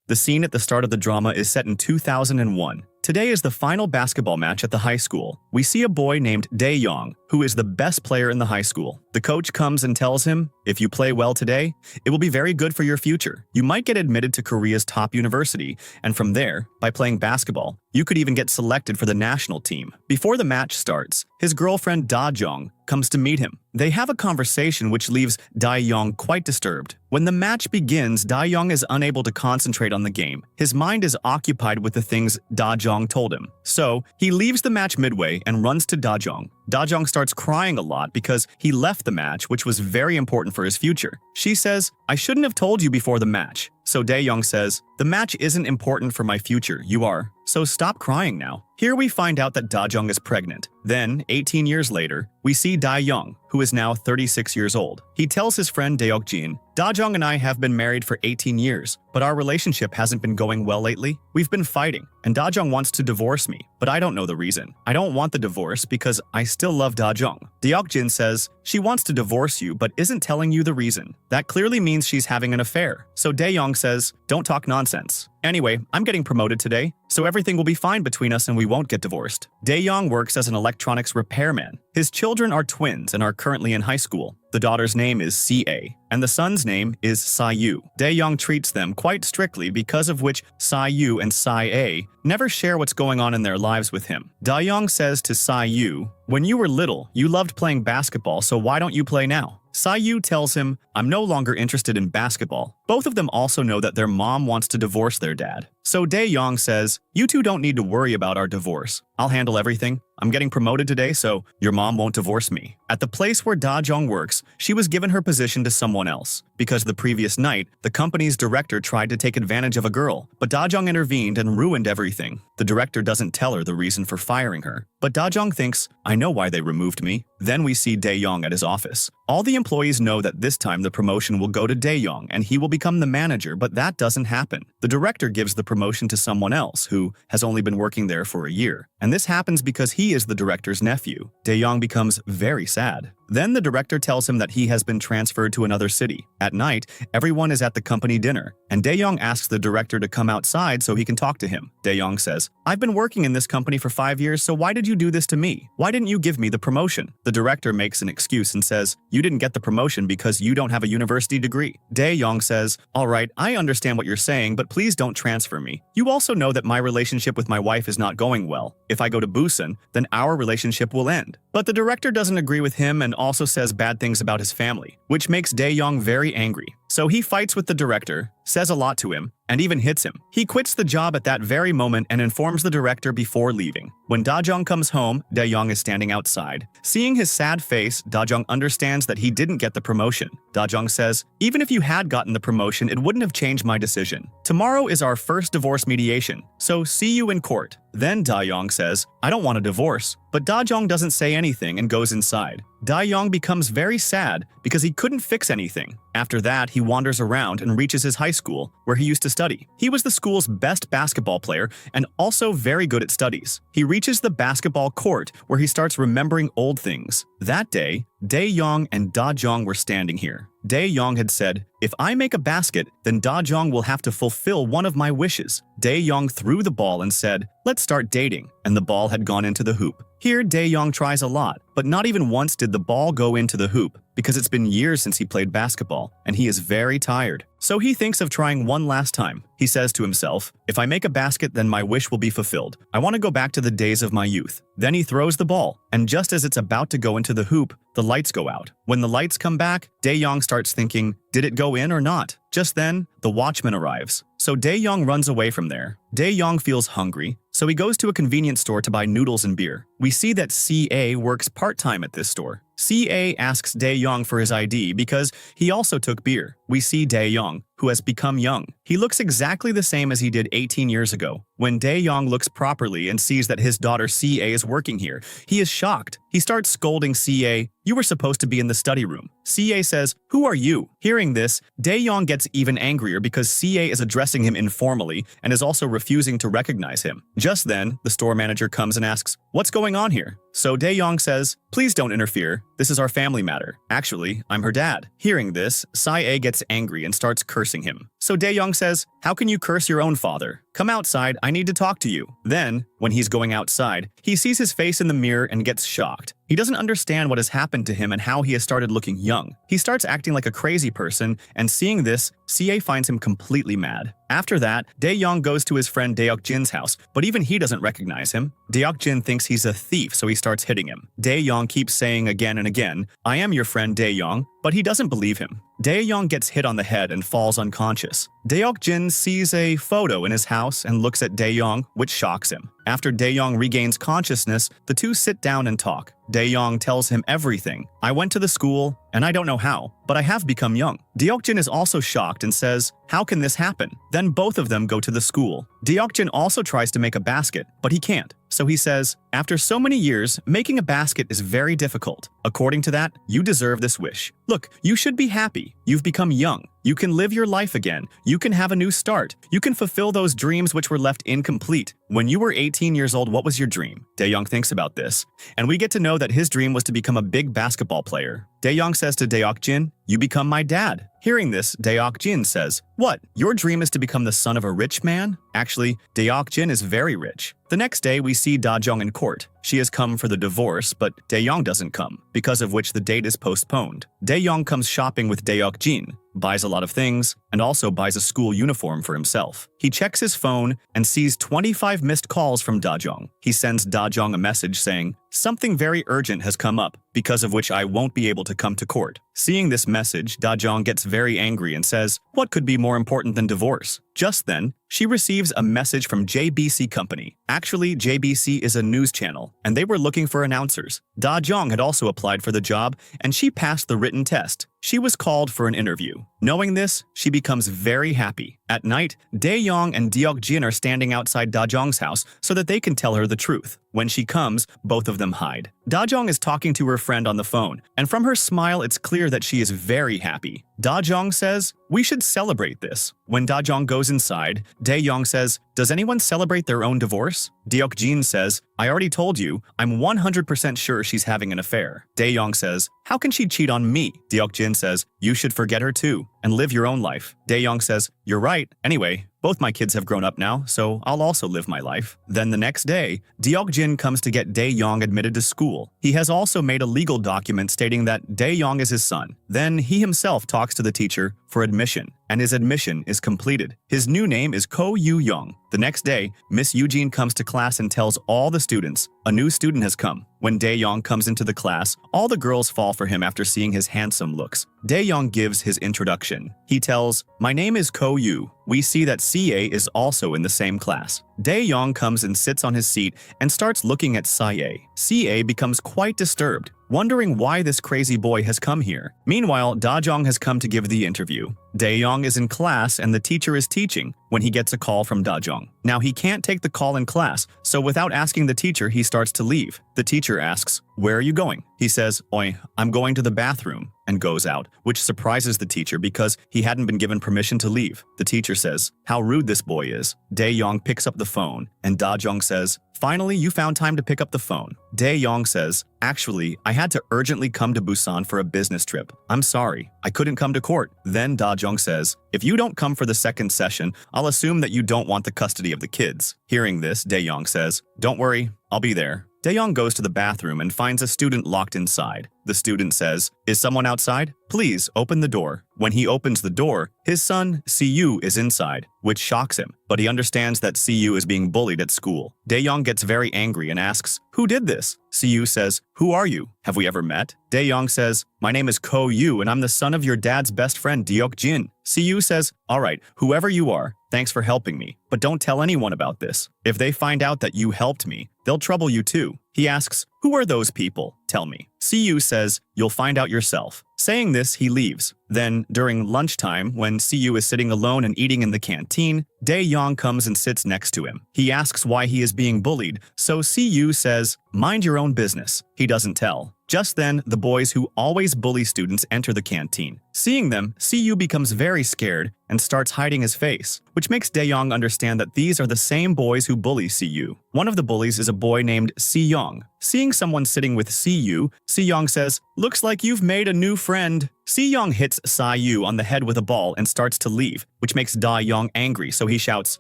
The scene at the start of the drama is set in 2001. Today is the final basketball match at the high school. We see a boy named Dae-young, who is the best player in the high school. The coach comes and tells him, if you play well today, it will be very good for your future. You might get admitted to Korea's top university, and from there, by playing basketball, you could even get selected for the national team. Before the match starts, his girlfriend Da-jong comes to meet him. They have a conversation which leaves Dae-young quite disturbed. When the match begins, Dae-young is unable to concentrate on the game. His mind is occupied with the things Da-jong told him. So, he leaves the match midway and runs to Da-jong. Da-jong starts crying a lot because he left the match, which was very important for his future. She says, I shouldn't have told you before the match. So Dae-young says, the match isn't important for my future, you are. So stop crying now. Here we find out that Da-jong is pregnant. Then, 18 years later, we see Dae-young, who is now 36 years old. He tells his friend Dae-ok-jin, Da-jong and I have been married for 18 years, but our relationship hasn't been going well lately. We've been fighting, and Da-jong wants to divorce me, but I don't know the reason. I don't want the divorce because I still love Da-jong. Dae-ok-jin says, she wants to divorce you but isn't telling you the reason. That clearly means she's having an affair. So Dae-young says, don't talk nonsense. Anyway, I'm getting promoted today, so everything will be fine between us and we won't get divorced. Dae-young works as an electronics repairman. His children are twins and are currently in high school. The daughter's name is C.A., and the son's name is Sa-yu. Dae-young treats them quite strictly, because of which Sa-yu and Sa-a never share what's going on in their lives with him. Dae-young says to Sa-yu, when you were little, you loved playing basketball, so why don't you play now? Sa-yu tells him, I'm no longer interested in basketball. Both of them also know that their mom wants to divorce their dad. So Dae-young says, you two don't need to worry about our divorce. I'll handle everything. I'm getting promoted today, so your mom won't divorce me. At the place where Da-jong works, she was given her position to someone else. Because the previous night, the company's director tried to take advantage of a girl, but Da-jong intervened and ruined everything. The director doesn't tell her the reason for firing her, but Da-jong thinks, I know why they removed me. Then we see Dae-young at his office. All the employees know that this time the promotion will go to Dae-young and he will become the manager, but that doesn't happen. The director gives the promotion to someone else who has only been working there for a year. And this happens because he is the director's nephew. Dae-young becomes very sad. Then the director tells him that he has been transferred to another city. At night, everyone is at the company dinner, and Dae-young asks the director to come outside so he can talk to him. Dae-young says, I've been working in this company for 5 years, so why did you do this to me? Why didn't you give me the promotion? The director makes an excuse and says, you didn't get the promotion because you don't have a university degree. Dae-young says, all right, I understand what you're saying, but please don't transfer me. You also know that my relationship with my wife is not going well. If I go to Busan, then our relationship will end. But the director doesn't agree with him and also says bad things about his family, which makes Dae-young very angry. So he fights with the director, says a lot to him, and even hits him. He quits the job at that very moment and informs the director before leaving. When Da-jong comes home, Dae-young is standing outside. Seeing his sad face, Da-jong understands that he didn't get the promotion. Da-jong says, even if you had gotten the promotion, it wouldn't have changed my decision. Tomorrow is our first divorce mediation, so see you in court. Then Dae-young says, I don't want a divorce. But Da-jong doesn't say anything and goes inside. Dae-young becomes very sad because he couldn't fix anything. After that, he wanders around and reaches his high school, where he used to study. He was the school's best basketball player and also very good at studies. He reaches the basketball court, where he starts remembering old things. That day, Dae-young and Da-jong were standing here. Dae-young had said, if I make a basket, then Da-jong will have to fulfill one of my wishes. Dae-young threw the ball and said, let's start dating, and the ball had gone into the hoop. Here, Dae-young tries a lot, but not even once did the ball go into the hoop, because it's been years since he played basketball, and he is very tired. So he thinks of trying one last time. He says to himself, if I make a basket, then my wish will be fulfilled. I want to go back to the days of my youth. Then he throws the ball, and just as it's about to go into the hoop, the lights go out. When the lights come back, Dae-young starts thinking, did it go in or not? Just then, the watchman arrives. So Dae-young runs away from there. Dae-young feels hungry, so he goes to a convenience store to buy noodles and beer. We see that C.A. works part-time at this store. C.A. asks Dae-young for his ID because he also took beer. We see Dae-young, who has become young. He looks exactly the same as he did 18 years ago. When Dae-young looks properly and sees that his daughter C.A. is working here, he is shocked. He starts scolding C.A., you were supposed to be in the study room. C.A. says, who are you? Hearing this, Dae-young gets even angrier because C.A. is addressing him informally and is also refusing to recognize him. Just then, the store manager comes and asks, what's going on here? So Dae-young says, please don't interfere. This is our family matter. Actually, I'm her dad. Hearing this, Si-A gets angry and starts cursing him. So Dae-young says, "How can you curse your own father? Come outside, I need to talk to you." Then, when he's going outside, he sees his face in the mirror and gets shocked. He doesn't understand what has happened to him and how he has started looking young. He starts acting like a crazy person, and seeing this, CA finds him completely mad. After that, Dae-young goes to his friend Daeok-jin's house, but even he doesn't recognize him. Daeok-jin thinks he's a thief, so he starts hitting him. Dae-young keeps saying again and again, "I am your friend Dae-young," but he doesn't believe him. Dae-young gets hit on the head and falls unconscious. Daeok-jin sees a photo in his house and looks at Dae-young, which shocks him. After Dae-young regains consciousness, the two sit down and talk. Dae-young tells him everything. "I went to the school, and I don't know how, but I have become young." Daeok-jin is also shocked and says, "How can this happen?" Then both of them go to the school. Daeok-jin also tries to make a basket, but he can't. So he says, "After so many years, making a basket is very difficult. According to that, you deserve this wish. Look, you should be happy. You've become young. You can live your life again. You can have a new start. You can fulfill those dreams which were left incomplete. When you were 18 years old, what was your dream?" Dae-young thinks about this, and we get to know that his dream was to become a big basketball player. Dae-young says to Daeok-jin, "You become my dad." Hearing this, Daeok-jin says, "What? Your dream is to become the son of a rich man?" Actually, Daeok-jin is very rich. The next day, we see Da-jung in court. She has come for the divorce, but Dae-young doesn't come, because of which the date is postponed. Dae-young comes shopping with Daeok-jin, buys a lot of things, and also buys a school uniform for himself. He checks his phone and sees 25 missed calls from Da-jung. He sends Da-jung a message saying, "Something very urgent has come up, because of which I won't be able to come to court." Seeing this message, Da-jung gets very angry and says, "What could be more important than divorce?" Just then, she receives a message from JBC Company. Actually, JBC is a news channel, and they were looking for announcers. Da-jung had also applied for the job, and she passed the written test. She was called for an interview. Knowing this, she becomes very happy. At night, Dae-young and Daeok-jin are standing outside Da-jung's house so that they can tell her the truth. When she comes, both of them hide. Da-jung is talking to her friend on the phone, and from her smile it's clear that she is very happy. Da-jung says, "We should celebrate this." When Da-jung goes inside, Dae-young says, "Does anyone celebrate their own divorce?" Daeok-jin says, "I already told you, I'm 100% sure she's having an affair." Dae-young says, "How can she cheat on me?" Daeok-jin says, "You should forget her too, and live your own life." Dae-young says, "You're right. Anyway, both my kids have grown up now, so I'll also live my life." Then the next day, Daeok-jin comes to get Dae-young admitted to school. He has also made a legal document stating that Dae-young is his son. Then he himself talks to the teacher for admission, and his admission is completed. His new name is Ko Yu-young. The next day, Miss Eugene comes to class and tells all the students, a new student has come. When Dae-young comes into the class, all the girls fall for him after seeing his handsome looks. Dae-young gives his introduction. He tells, "My name is Ko Yu." We see that CA is also in the same class. Dae-young comes and sits on his seat and starts looking at CA. CA becomes quite disturbed, wondering why this crazy boy has come here. Meanwhile, Da-jung has come to give the interview. Dae-young is in class and the teacher is teaching when he gets a call from Da-jung. Now he can't take the call in class, so without asking the teacher, he starts to leave. The teacher asks, "Where are you going?" He says, "Oi, I'm going to the bathroom," and goes out, which surprises the teacher because he hadn't been given permission to leave. The teacher says, "How rude this boy is." Dae-young picks up the phone, and Da-jung says, "Finally, you found time to pick up the phone." Dae-young says, "Actually, I had to urgently come to Busan for a business trip. I'm sorry, I couldn't come to court." Then Da-jung says, "If you don't come for the second session, I'll assume that you don't want the custody of the kids." Hearing this, Dae-young says, "Don't worry, I'll be there." Dae-young goes to the bathroom and finds a student locked inside. The student says, "Is someone outside? Please open the door." When he opens the door, his son, Siyu, is inside, which shocks him, but he understands that Siyu is being bullied at school. Dae-young gets very angry and asks, "Who did this?" Siyu says, "Who are you? Have we ever met?" Dae-young says, "My name is Ko Yu and I'm the son of your dad's best friend Daeok-jin." Siyu says, "All right, whoever you are, thanks for helping me, but don't tell anyone about this. If they find out that you helped me, they'll trouble you too." He asks, "Who are those people? Tell me." Siyu says, "You'll find out yourself." Saying this, he leaves. Then, during lunchtime, when Siyu is sitting alone and eating in the canteen, Dae-young comes and sits next to him. He asks why he is being bullied, so Siyu says, "Mind your own business." He doesn't tell. Just then, the boys who always bully students enter the canteen. Seeing them, Siyu becomes very scared and starts hiding his face, which makes Dae-young understand that these are the same boys who bully Siyu. One of the bullies is a boy named Si-young. Seeing someone sitting with Siyu, Si-young says, "Looks like you've made a new friend." Si-young hits Sa-yu on the head with a ball and starts to leave, which makes Da-young angry, so he shouts,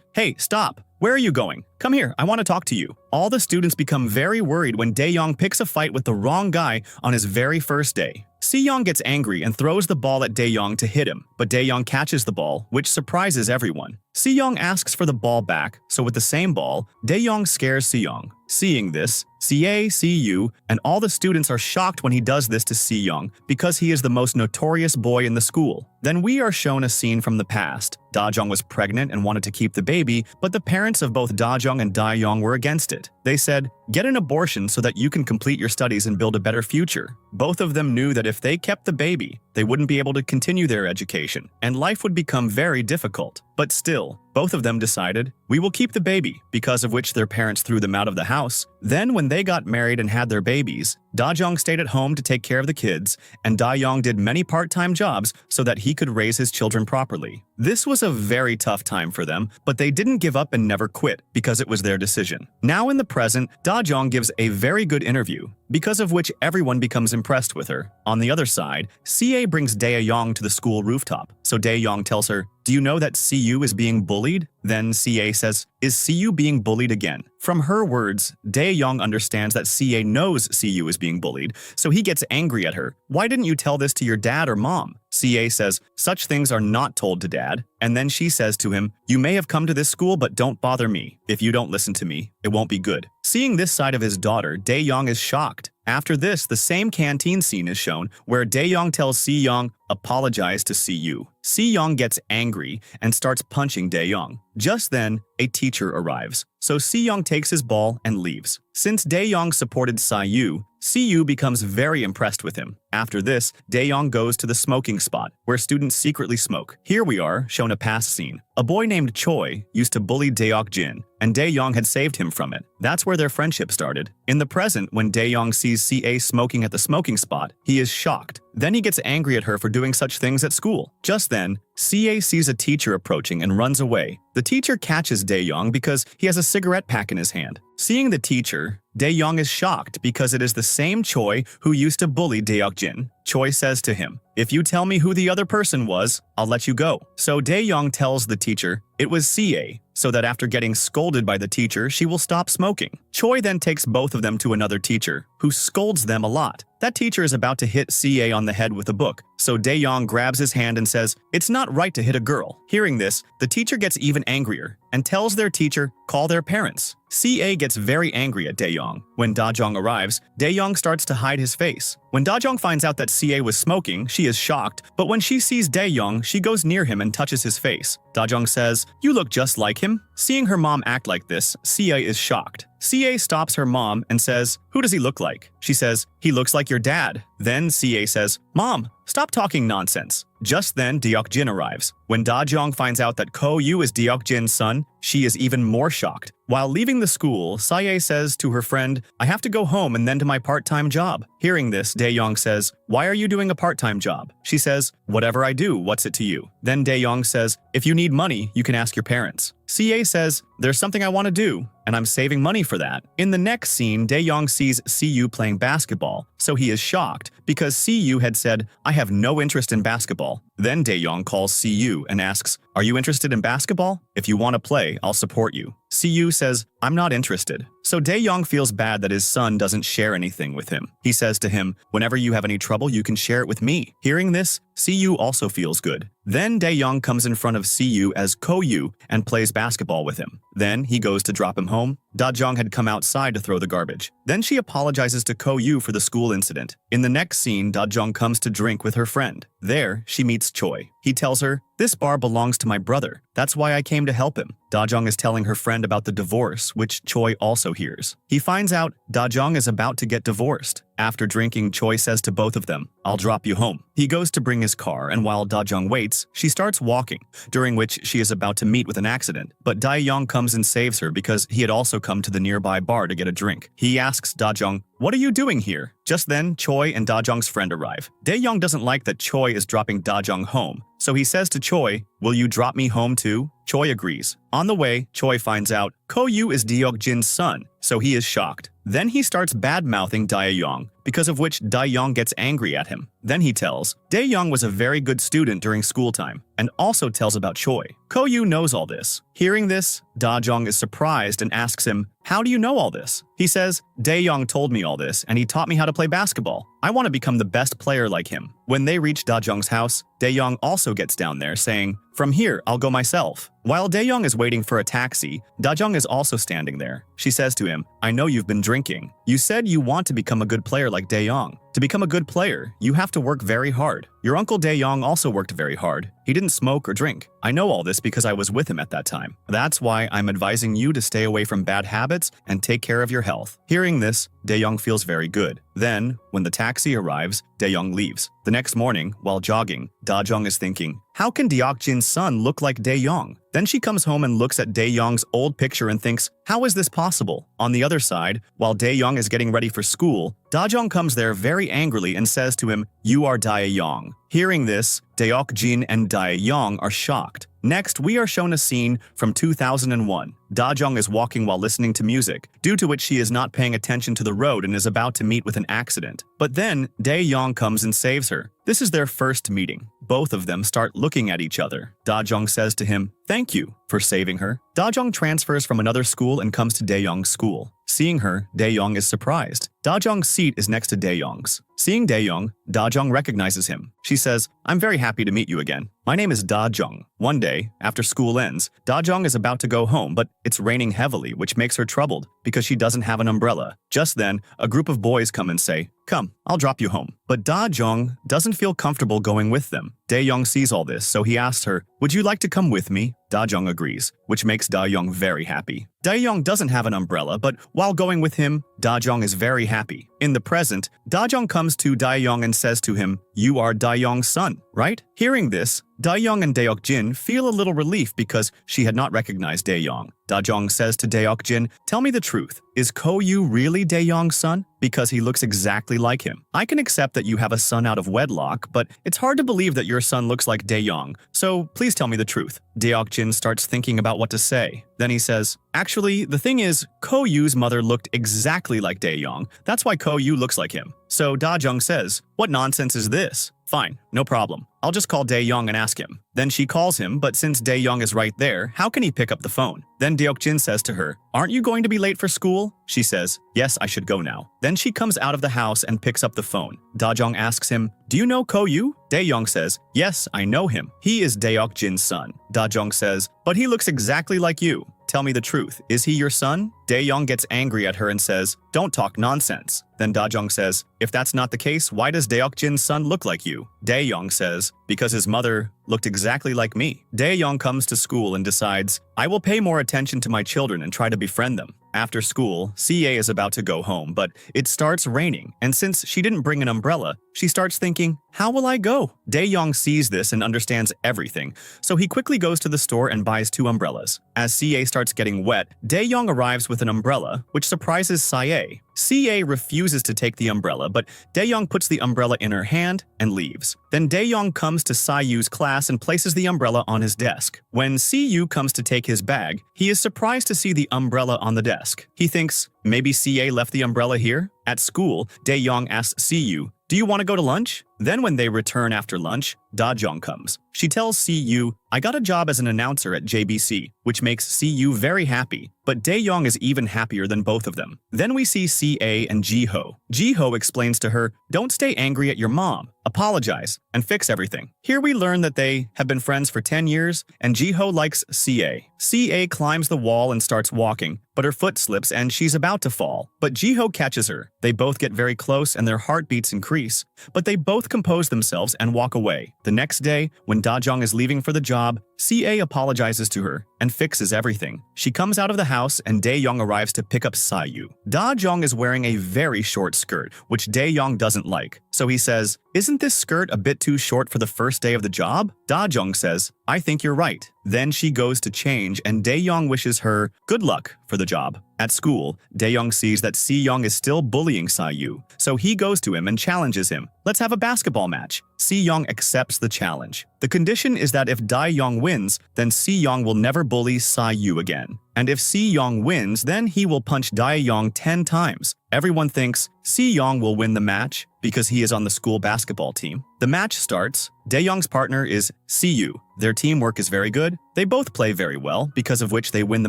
"Hey, stop! Where are you going? Come here, I want to talk to you." All the students become very worried when Dae-young picks a fight with the wrong guy on his very first day. Si-young gets angry and throws the ball at Dae-young to hit him, but Dae-young catches the ball, which surprises everyone. Si-young asks for the ball back, so with the same ball, Dae-young scares Si-young. Seeing this, Si-ae, Si-yu, and all the students are shocked when he does this to Si-young because he is the most notorious boy in the school. Then we are shown a scene from the past. Da-jung was pregnant and wanted to keep the baby, but the parents of both Da-jung and Da-young were against it. They said, "Get an abortion so that you can complete your studies and build a better future." Both of them knew that if they kept the baby, they wouldn't be able to continue their education, and life would become very difficult. But still, both of them decided, "We will keep the baby," because of which their parents threw them out of the house. Then when they got married and had their babies, Da-jung stayed at home to take care of the kids, and Da-young did many part-time jobs so that he could raise his children properly. This was a very tough time for them, but they didn't give up and never quit because it was their decision. Now in the present, Da-jung gives a very good interview, because of which everyone becomes impressed with her. On the other side, Si-ae brings Dae-young to the school rooftop, so Dae-young tells her, "Do you know that Si-yu is being bullied?" Then Si-ae says, "Is Si-yu being bullied again?" From her words, Dae-young understands that Si-ae knows Si-yu is being bullied, so he gets angry at her. "Why didn't you tell this to your dad or mom?" Si-ae says, "Such things are not told to dad." And then she says to him, "You may have come to this school, but don't bother me. If you don't listen to me, it won't be good." Seeing this side of his daughter, Dae-young is shocked. After this, the same canteen scene is shown where Dae-young tells Si-young, "Apologize to Si-yu." Si-young gets angry and starts punching Dae-young. Just then, a teacher arrives, so Si-young takes his ball and leaves. Since Dae-young supported Si-yu, Si-yu becomes very impressed with him. After this, Dae-young goes to the smoking spot, where students secretly smoke. Here we are, shown a past scene. A boy named Choi used to bully Dae-jin, and Dae-young had saved him from it. That's where their friendship started. In the present, when Dae-young sees Si-ae smoking at the smoking spot, he is shocked. Then he gets angry at her for doing such things at school. Just then, Si-ae sees a teacher approaching and runs away. The teacher catches Dae-young because he has a cigarette pack in his hand. Seeing the teacher, Dae-young is shocked because it is the same Choi who used to bully Dae-jin. Choi says to him, "If you tell me who the other person was, I'll let you go." So Dae-young tells the teacher it was Si-ae, so that after getting scolded by the teacher, she will stop smoking. Choi then takes both of them to another teacher, who scolds them a lot. That teacher is about to hit Si-ae on the head with a book, so Dae-young grabs his hand and says, "It's not right to hit a girl." Hearing this, the teacher gets even angrier and tells their teacher, "Call their parents." Si-ae gets very angry at Dae-young. When Da-jung arrives, Dae-young starts to hide his face. When Da-jung finds out that Si-ae was smoking, she is shocked, but when she sees Dae-young, she goes near him and touches his face. Da-jung says, "You look just like him." Seeing her mom act like this, Si-ae is shocked. Si-ae stops her mom and says, "Who does he look like?" She says, "He looks like your dad." Then Si-ae says, "Mom, stop talking nonsense." Just then, Deok-jin arrives. When Da-jung finds out that Ko-yu is Deok-jin's son, she is even more shocked. While leaving the school, Si-ae says to her friend, "I have to go home and then to my part-time job." Hearing this, Dae-young says, "Why are you doing a part-time job?" She says, "Whatever I do, what's it to you?" Then Dae-young says, "If you need money, you can ask your parents." Si-ae says, "There's something I want to do, and I'm saving money for that." In the next scene, Dae-young sees Si-yu playing basketball, so he is shocked because Si-yu had said, "I have no interest in basketball." Then Dae-young calls Si-yu and asks, "Are you interested in basketball? If you want to play, I'll support you." Si-yu says, "I'm not interested." So Dae-young feels bad that his son doesn't share anything with him. He says to him, "Whenever you have any trouble, you can share it with me." Hearing this, Si-yu also feels good. Then Dae-young comes in front of Si-yu as Ko-yu and plays basketball with him. Then he goes to drop him home. Da-jung had come outside to throw the garbage. Then she apologizes to Ko-yu for the school incident. In the next scene, Da-jung comes to drink with her friend. There, she meets Choi. He tells her, "This bar belongs to my brother. That's why I came to help him." Da-jung is telling her friend about the divorce, which Choi also hears. He finds out Da-jung is about to get divorced. After drinking, Choi says to both of them, "I'll drop you home." He goes to bring his car, and while Da-jung waits, she starts walking, during which she is about to meet with an accident. But Dae-young comes and saves her because he had also come to the nearby bar to get a drink. He asks Da-jung, "What are you doing here?" Just then, Choi and Da-jung's friend arrive. Dae-young doesn't like that Choi is dropping Da-jung home, so he says to Choi, Will you drop me home too? Choi agrees. On the way, Choi finds out Ko-yu is Deok-jin's son, so he is shocked. Then he starts bad-mouthing Dae-young, because of which Dae-young gets angry at him. Then he tells Dae-young was a very good student during school time, and also tells about Choi. Ko-yu knows all this. Hearing this, Da-jong is surprised and asks him, "How do you know all this?" He says, "Dae-young told me all this, and he taught me how to play basketball. I want to become the best player like him." When they reach Da-jong's house, Dae-young also gets down there, saying, "From here, I'll go myself." While Dae-young is waiting for a taxi, Da-jong is also standing there. She says to him, "I know you've been drinking. You said you want to become a good player like Dae-young. To become a good player, you have to work very hard. Your uncle Dae-young also worked very hard. He didn't smoke or drink. I know all this because I was with him at that time. That's why I'm advising you to stay away from bad habits and take care of your health." Hearing this, Dae-young feels very good. Then, when the taxi arrives, Dae-young leaves. The next morning, while jogging, Da-jong is thinking, how can Deok-jin's son look like Dae-young? Then she comes home and looks at Dae-young's old picture and thinks, how is this possible? On the other side, while Dae-young is getting ready for school, Da-jong comes there very angrily and says to him, "You are Dae-young." Hearing this, Deok-jin and Dae-young are shocked. Next, we are shown a scene from 2001. Da-jong is walking while listening to music, due to which she is not paying attention to the road and is about to meet with an accident. But then, Dae-young comes and saves her. This is their first meeting. Both of them start looking at each other. Da-jong says to him, "Thank you for saving her." Da-jong transfers from another school and comes to Dae-young's school. Seeing her, Dae-young is surprised. Da-jong's seat is next to Dae-young's. Seeing Dae-young, Da-jong recognizes him. She says, "I'm very happy to meet you again. My name is Da-jong." One day, after school ends, Da-jong is about to go home, but it's raining heavily, which makes her troubled because she doesn't have an umbrella. Just then, a group of boys come and say, "Come, I'll drop you home." But Da-jong doesn't feel comfortable going with them. Dae-young sees all this, so he asks her, "Would you like to come with me?" Da-jong agrees, which makes Da-young very happy. Da-young doesn't have an umbrella, but while going with him, Da-jong is very happy. In the present, Da-jong comes to Dae-young and says to him, "You are Dae-young's son, right?" Hearing this, Dae-young and Deok-jin feel a little relief because she had not recognized Dae-young. Da-jong says to Deok-jin, "Tell me the truth. Is Ko-yu really Dae-young's son? Because he looks exactly like him. I can accept that you have a son out of wedlock, but it's hard to believe that your son looks like Dae-young, so please tell me the truth." Deok-jin starts thinking about what to say. Then he says, "Actually, the thing is, Ko-yu's mother looked exactly like Dae-young. That's why Ko-yu looks like him." So Da-jong says, "What nonsense is this? Fine, no problem. I'll just call Dae-young and ask him." Then she calls him, but since Dae-young is right there, how can he pick up the phone? Then Deok-jin says to her, "Aren't you going to be late for school?" She says, "Yes, I should go now." Then she comes out of the house and picks up the phone. Da-jong asks him, "Do you know Ko-yu?" Dae-young says, "Yes, I know him. He is Deok-jin's son." Da-jong says, "But he looks exactly like you. Tell me the truth. Is he your son?" Dae-young gets angry at her and says, "Don't talk nonsense." Then Da-jong says, "If that's not the case, why does Deok-jin's son look like you?" Dae-young says, "Because his mother looked exactly like me." Dae-young comes to school and decides, "I will pay more attention to my children and try to befriend them." After school, CA is about to go home, but it starts raining, and since she didn't bring an umbrella, she starts thinking, how will I go? Dae-young sees this and understands everything, so he quickly goes to the store and buys 2 umbrellas. As CA starts getting wet, Dae-young arrives with an umbrella, which surprises CA. CA refuses to take the umbrella, but Dae-young puts the umbrella in her hand and leaves. Then Dae-young comes to Sayu's class and places the umbrella on his desk. When Siyu comes to take his bag, he is surprised to see the umbrella on the desk. He thinks, maybe CA left the umbrella here? At school, Dae-young asks Siyu, "Do you want to go to lunch?" Then when they return after lunch, Da-jong comes. She tells Siyu, "I got a job as an announcer at JBC," which makes Siyu very happy, but Dae-young is even happier than both of them. Then we see CA and Ji-ho. Ji-ho explains to her, "Don't stay angry at your mom. Apologize and fix everything." Here we learn that they have been friends for 10 years, and Ji-ho likes CA. CA climbs the wall and starts walking, but her foot slips and she's about to fall. But Ji-ho catches her. They both get very close and their heartbeats increase, but they both compose themselves and walk away. The next day, when Da-jong is leaving for the job, CA apologizes to her and fixes everything. She comes out of the house and Dae-young arrives to pick up Sayu. Da-jong is wearing a very short skirt, which Dae-young doesn't like. So he says, "Isn't this skirt a bit too short for the first day of the job?" Da-jong says, "I think you're right." Then she goes to change and Dae-young wishes her good luck for the job. At school, Dae-young sees that Si-young is still bullying Sa-yu, so he goes to him and challenges him. Let's have a basketball match. Si-young accepts the challenge. The condition is that if Dae-young wins, then Si-young will never bully Sa-yu again. And if Si-young wins, then he will punch Dae-young 10 times. Everyone thinks Si-young will win the match because he is on the school basketball team. The match starts. Dae-young's partner is Si-yu. Their teamwork is very good. They both play very well, because of which they win the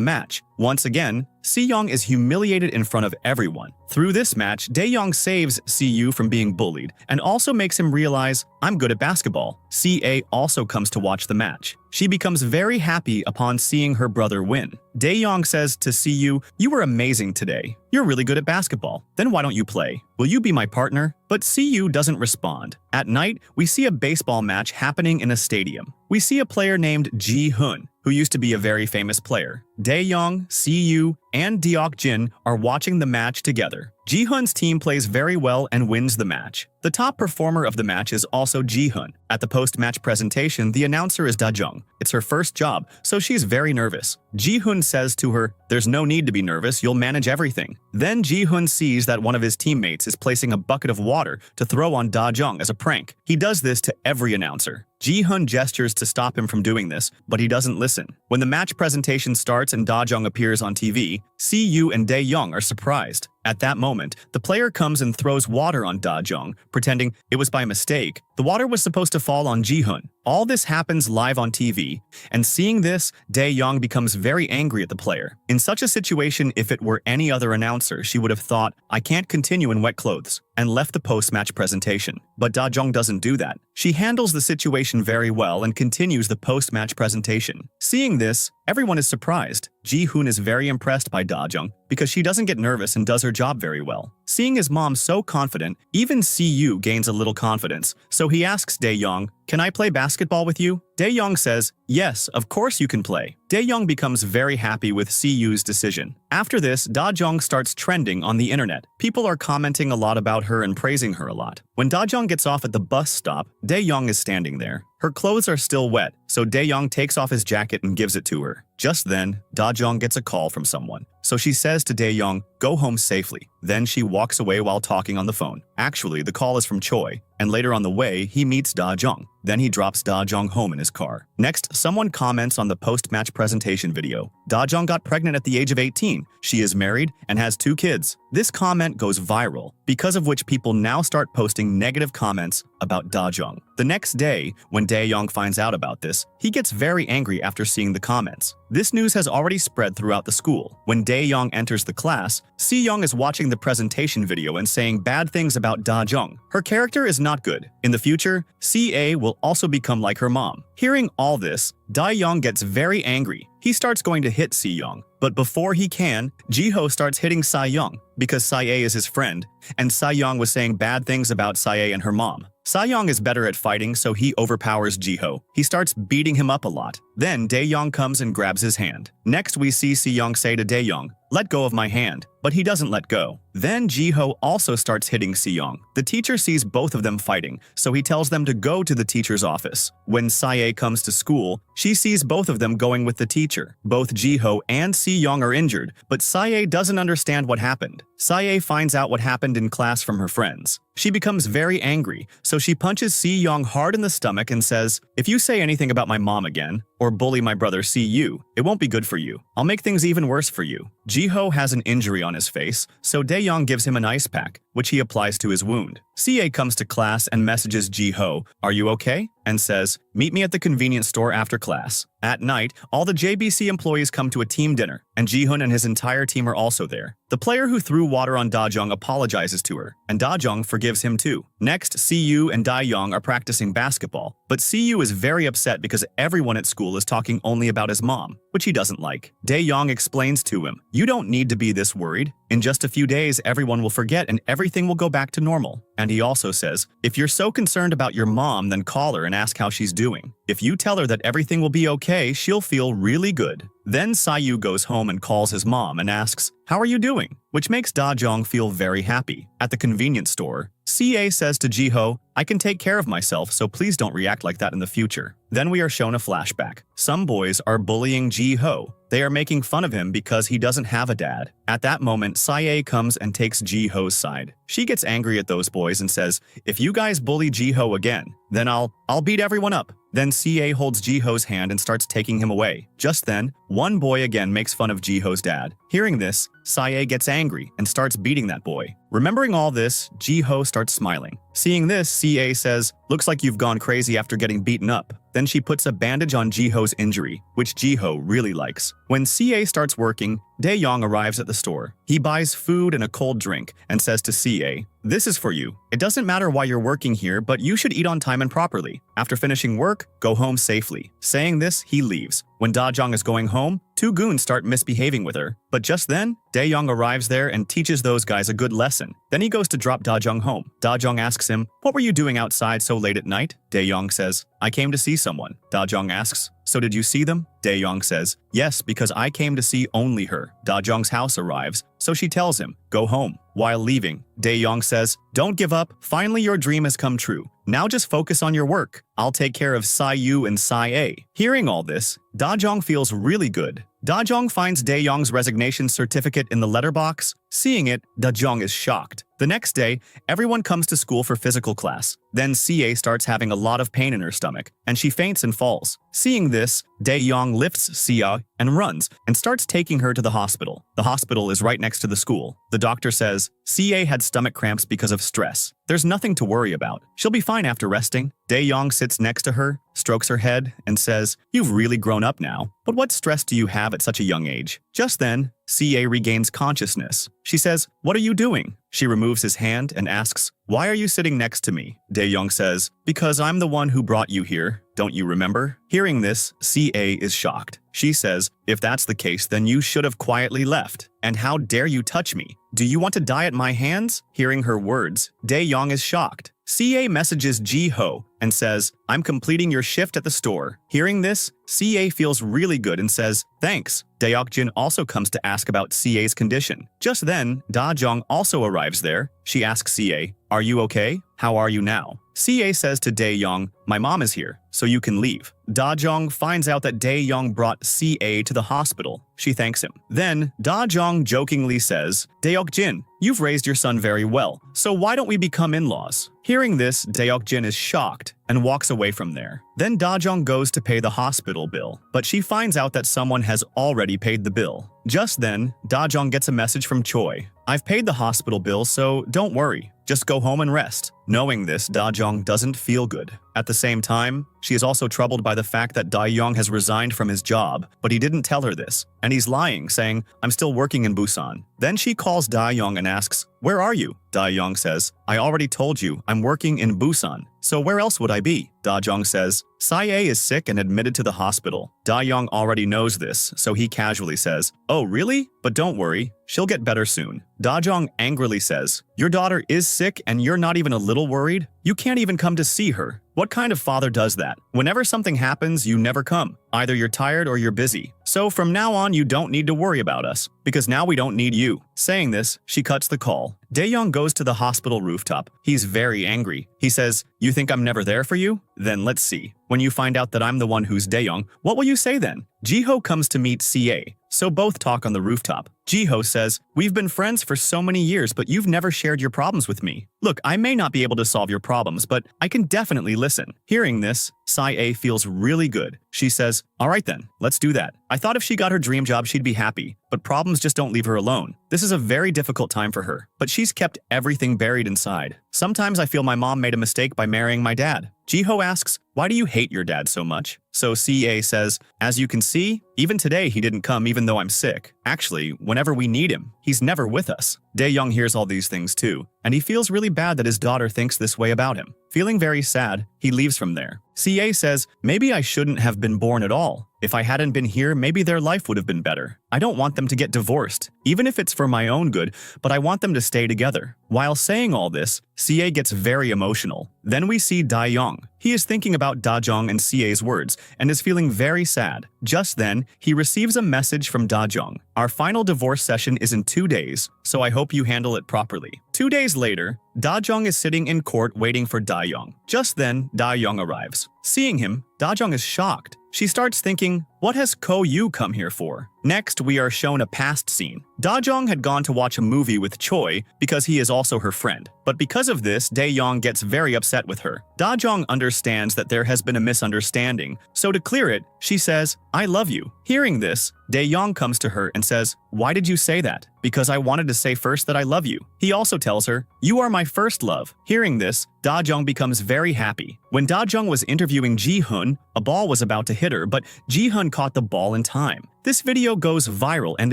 match. Once again, Si-young is humiliated in front of everyone. Through this match, Dae-young saves Si-yu from being bullied and also makes him realize, I'm good at basketball. Si-a also comes to watch the match. She becomes very happy upon seeing her brother win. Dae-young says to Si-yu, "You were amazing today. You're really good at basketball. Then why don't you play? Will you be my partner?" But Si-yu doesn't respond. At night, we see a baseball match happening in a stadium. We see a player named Ji-hoon, who used to be a very famous player. Dae-young, Si-yu, and Deok-jin are watching the match together. Ji-hoon's team plays very well and wins the match. The top performer of the match is also Ji-hoon. At the post-match presentation, the announcer is Da-jung. It's her first job, so she's very nervous. Ji-hoon says to her, "There's no need to be nervous, you'll manage everything." Then Ji-hoon sees that one of his teammates is placing a bucket of water to throw on Da-jung as a prank. He does this to every announcer. Ji-hoon gestures to stop him from doing this, but he doesn't listen. When the match presentation starts and Da-jung appears on TV, Si-yu and Dae-young are surprised. At that moment, the player comes and throws water on Da-jung, pretending it was by mistake. The water was supposed to fall on Ji-hoon. All this happens live on TV, and seeing this, Dae-young becomes very angry at the player. In such a situation, if it were any other announcer, she would have thought, "I can't continue in wet clothes," and left the post-match presentation. But Da-jung doesn't do that. She handles the situation very well and continues the post-match presentation. Seeing this, everyone is surprised. Ji-hoon is very impressed by Da-jung because she doesn't get nervous and does her job very well. Seeing his mom so confident, even Si-yu gains a little confidence, so he asks Dae-young, "Can I play basketball with you?" Dae-young says, "Yes, of course you can play." Dae-young becomes very happy with Si-yu's decision. After this, Da-jung starts trending on the internet. People are commenting a lot about her and praising her a lot. When Da-jung gets off at the bus stop, Dae-young is standing there. Her clothes are still wet, so Dae-young takes off his jacket and gives it to her. Just then, Da-jung gets a call from someone. So she says to Dae-young, "Go home safely." Then she walks away while talking on the phone. Actually, the call is from Choi, and later on the way, he meets Da-jung. Then he drops Da-jung home in his car. Next, someone comments on the post-match presentation video. Da-jung got pregnant at the age of 18. She is married and has 2 kids. This comment goes viral, because of which people now start posting negative comments about Da-jung. The next day, when Dae-young finds out about this, he gets very angry after seeing the comments. This news has already spread throughout the school. When Dae-young enters the class, Si-young is watching the presentation video and saying bad things about Da-jung. Her character is not good. In the future, Si-a will also become like her mom. Hearing all this, Dae-young gets very angry. He starts going to hit Si-young, but before he can, Ji-ho starts hitting Si-young because Si-a is his friend, and Si-young was saying bad things about Si-a and her mom. Si-young is better at fighting, so he overpowers Ji-ho. He starts beating him up a lot. Then Dae-young comes and grabs his hand. Next, we see Si-young say to Dae-young, "Let go of my hand," but he doesn't let go. Then Ji-ho also starts hitting Si-young. The teacher sees both of them fighting, so he tells them to go to the teacher's office. When Si-a comes to school, she sees both of them going with the teacher. Both Ji-ho and Si-young are injured, but Si-a doesn't understand what happened. Si-a finds out what happened in class from her friends. She becomes very angry, so she punches Si-young hard in the stomach and says, "If you say anything about my mom again, or bully my brother Si-yu, it won't be good for you. I'll make things even worse for you." Ji-ho has an injury on his face, so Dae-young gives him an ice pack, which he applies to his wound. Si-a comes to class and messages Ji-ho, "Are you okay?" and says, "Meet me at the convenience store after class." At night, all the JBC employees come to a team dinner, and Ji-hoon and his entire team are also there. The player who threw water on Da-jung apologizes to her, and Da-jung forgives him too. Next, Si-yu and Dae-young are practicing basketball, but Si-yu is very upset because everyone at school is talking only about his mom, which he doesn't like. Dae-young explains to him, "You don't need to be this worried. In just a few days, everyone will forget and everything will go back to normal." And he also says, "If you're so concerned about your mom, then call her and ask how she's doing. If you tell her that everything will be okay, she'll feel really good." Then Si-yu goes home and calls his mom and asks, "How are you doing?" which makes Da-jung feel very happy. At the convenience store, Si-a says to Ji-ho, I can take care of myself, so please don't react like that in the future. Then we are shown a flashback. Some boys are bullying Ji-ho. They are making fun of him because he doesn't have a dad. At that moment, Sae comes and takes Ji-ho's side. She gets angry at those boys and says, if you guys bully Ji-ho again, then I'll beat everyone up. Then Sae holds Ji-ho's hand and starts taking him away. Just then, one boy again makes fun of Ji-ho's dad. Hearing this, Sae gets angry and starts beating that boy. Remembering all this, Ji-ho starts smiling. Seeing this, Sae says, looks like you've gone crazy after getting beaten up. Then she puts a bandage on Ji-ho's injury, which Ji-ho really likes. When Sae starts working, Dae-young arrives at the store. He buys food and a cold drink and says to Sae, this is for you. It doesn't matter why you're working here, but you should eat on time and properly. After finishing work, go home safely. Saying this, he leaves. When Da-jong is going home, two goons start misbehaving with her. But just then, Dae-young arrives there and teaches those guys a good lesson. Then he goes to drop Da-jong home. Da-jong asks him, what were you doing outside so late at night? Dae-young says, I came to see someone. Da-jong asks, so did you see them? Dae-young says, yes, because I came to see only her. Da-jong's house arrives, so she tells him, go home. While leaving, Dae-young says, don't give up, finally your dream has come true. Now just focus on your work. I'll take care of Sae-yu and Sae. Hearing all this, Da-jong feels really good. Da-jong finds Dae-young's resignation certificate in the letterbox. Seeing it, Da-jong is shocked. The next day, everyone comes to school for physical class. Then Sae starts having a lot of pain in her stomach, and she faints and falls. Seeing this, Dae-young lifts Sae and runs and starts taking her to the hospital. The hospital is right next to the school. The doctor says, Sae had stomach cramps because of stress. There's nothing to worry about. She'll be fine after resting. Dae-young sits next to her, strokes her head, and says, you've really grown up now. But what stress do you have at such a young age? Just then, Sae regains consciousness. She says, what are you doing? She removes his hand and asks, why are you sitting next to me? Dae-young says, because I'm the one who brought you here. Don't you remember? Hearing this, Sae is shocked. She says, if that's the case, then you should have quietly left. And how dare you touch me? Do you want to die at my hands? Hearing her words, Dae-young is shocked. Sae messages Ji-ho and says, I'm completing your shift at the store. Hearing this, Sae feels really good and says, thanks. Daeok-jin also comes to ask about Sae's condition. Just then, Da-jong also arrives there. She asks Sae, are you okay? How are you now? Sae says to Dae-young, my mom is here, so you can leave. Da-jong finds out that Dae-young brought Sae to the hospital. She thanks him. Then, Da-jong jokingly says, Daeok-jin, you've raised your son very well, so why don't we become in-laws? Hearing this, Daeok-jin is shocked and walks away from there. Then Da-jong goes to pay the hospital bill, but she finds out that someone has already paid the bill. Just then, Da-jong gets a message from Choi. I've paid the hospital bill, so don't worry. Just go home and rest. Knowing this, Da-jong doesn't feel good. At the same time, she is also troubled by the fact that Dae-young has resigned from his job, but he didn't tell her this, and he's lying, saying, I'm still working in Busan. Then she calls Dae-young and asks, where are you? Dae-young says, I already told you, I'm working in Busan, so where else would I be? Da-jong says, Sae is sick and admitted to the hospital. Da-young already knows this, so he casually says, oh really? But don't worry, she'll get better soon. Da-jong angrily says, your daughter is sick and you're not even a little worried? You can't even come to see her. What kind of father does that? Whenever something happens, you never come. Either you're tired or you're busy. So from now on, you don't need to worry about us, because now we don't need you. Saying this, she cuts the call. Dae-young goes to the hospital rooftop. He's very angry. He says, you think I'm never there for you? Then let's see. When you find out that I'm the one who's Dae-young, what will you say then? Ji-ho comes to meet Sae, so both talk on the rooftop. Ji-ho says, we've been friends for so many years, but you've never shared your problems with me. Look, I may not be able to solve your problems, but I can definitely listen. Hearing this, Sae feels really good. She says, all right then, let's do that. I thought if she got her dream job, she'd be happy, but problems just don't leave her alone. This is a very difficult time for her, but she's kept everything buried inside. Sometimes I feel my mom made a mistake by marrying my dad. Ji-ho asks, why do you hate your dad so much? So Sae says, as you can see, even today he didn't come even though I'm sick. Actually, whenever we need him, he's never with us. Dae-young hears all these things too, and he feels really bad that his daughter thinks this way about him. Feeling very sad, he leaves from there. Sae says, maybe I shouldn't have been born at all. If I hadn't been here, maybe their life would have been better. I don't want them to get divorced, even if it's for my own good, but I want them to stay together. While saying all this, Sae gets very emotional. Then we see Dae-young. He is thinking about Da-jong and Sae's words and is feeling very sad. Just then, he receives a message from Da-jong. Our final divorce session is in 2 days, so I hope you handle it properly. 2 days later, Da-jung is sitting in court waiting for Da-young. Just then, Da-young arrives. Seeing him, Da-jung is shocked. She starts thinking, what has Ko-yu come here for? Next, we are shown a past scene. Da-jung had gone to watch a movie with Choi because he is also her friend. But because of this, Dae-young gets very upset with her. Da-jung understands that there has been a misunderstanding, so to clear it, she says, I love you. Hearing this, Dae-young comes to her and says, why did you say that? Because I wanted to say first that I love you. He also tells her, you are my first love. Hearing this, Da-jung becomes very happy. When Da-jung was interviewing Ji-hun, a ball was about to hit her, but Ji-hun caught the ball in time. This video goes viral and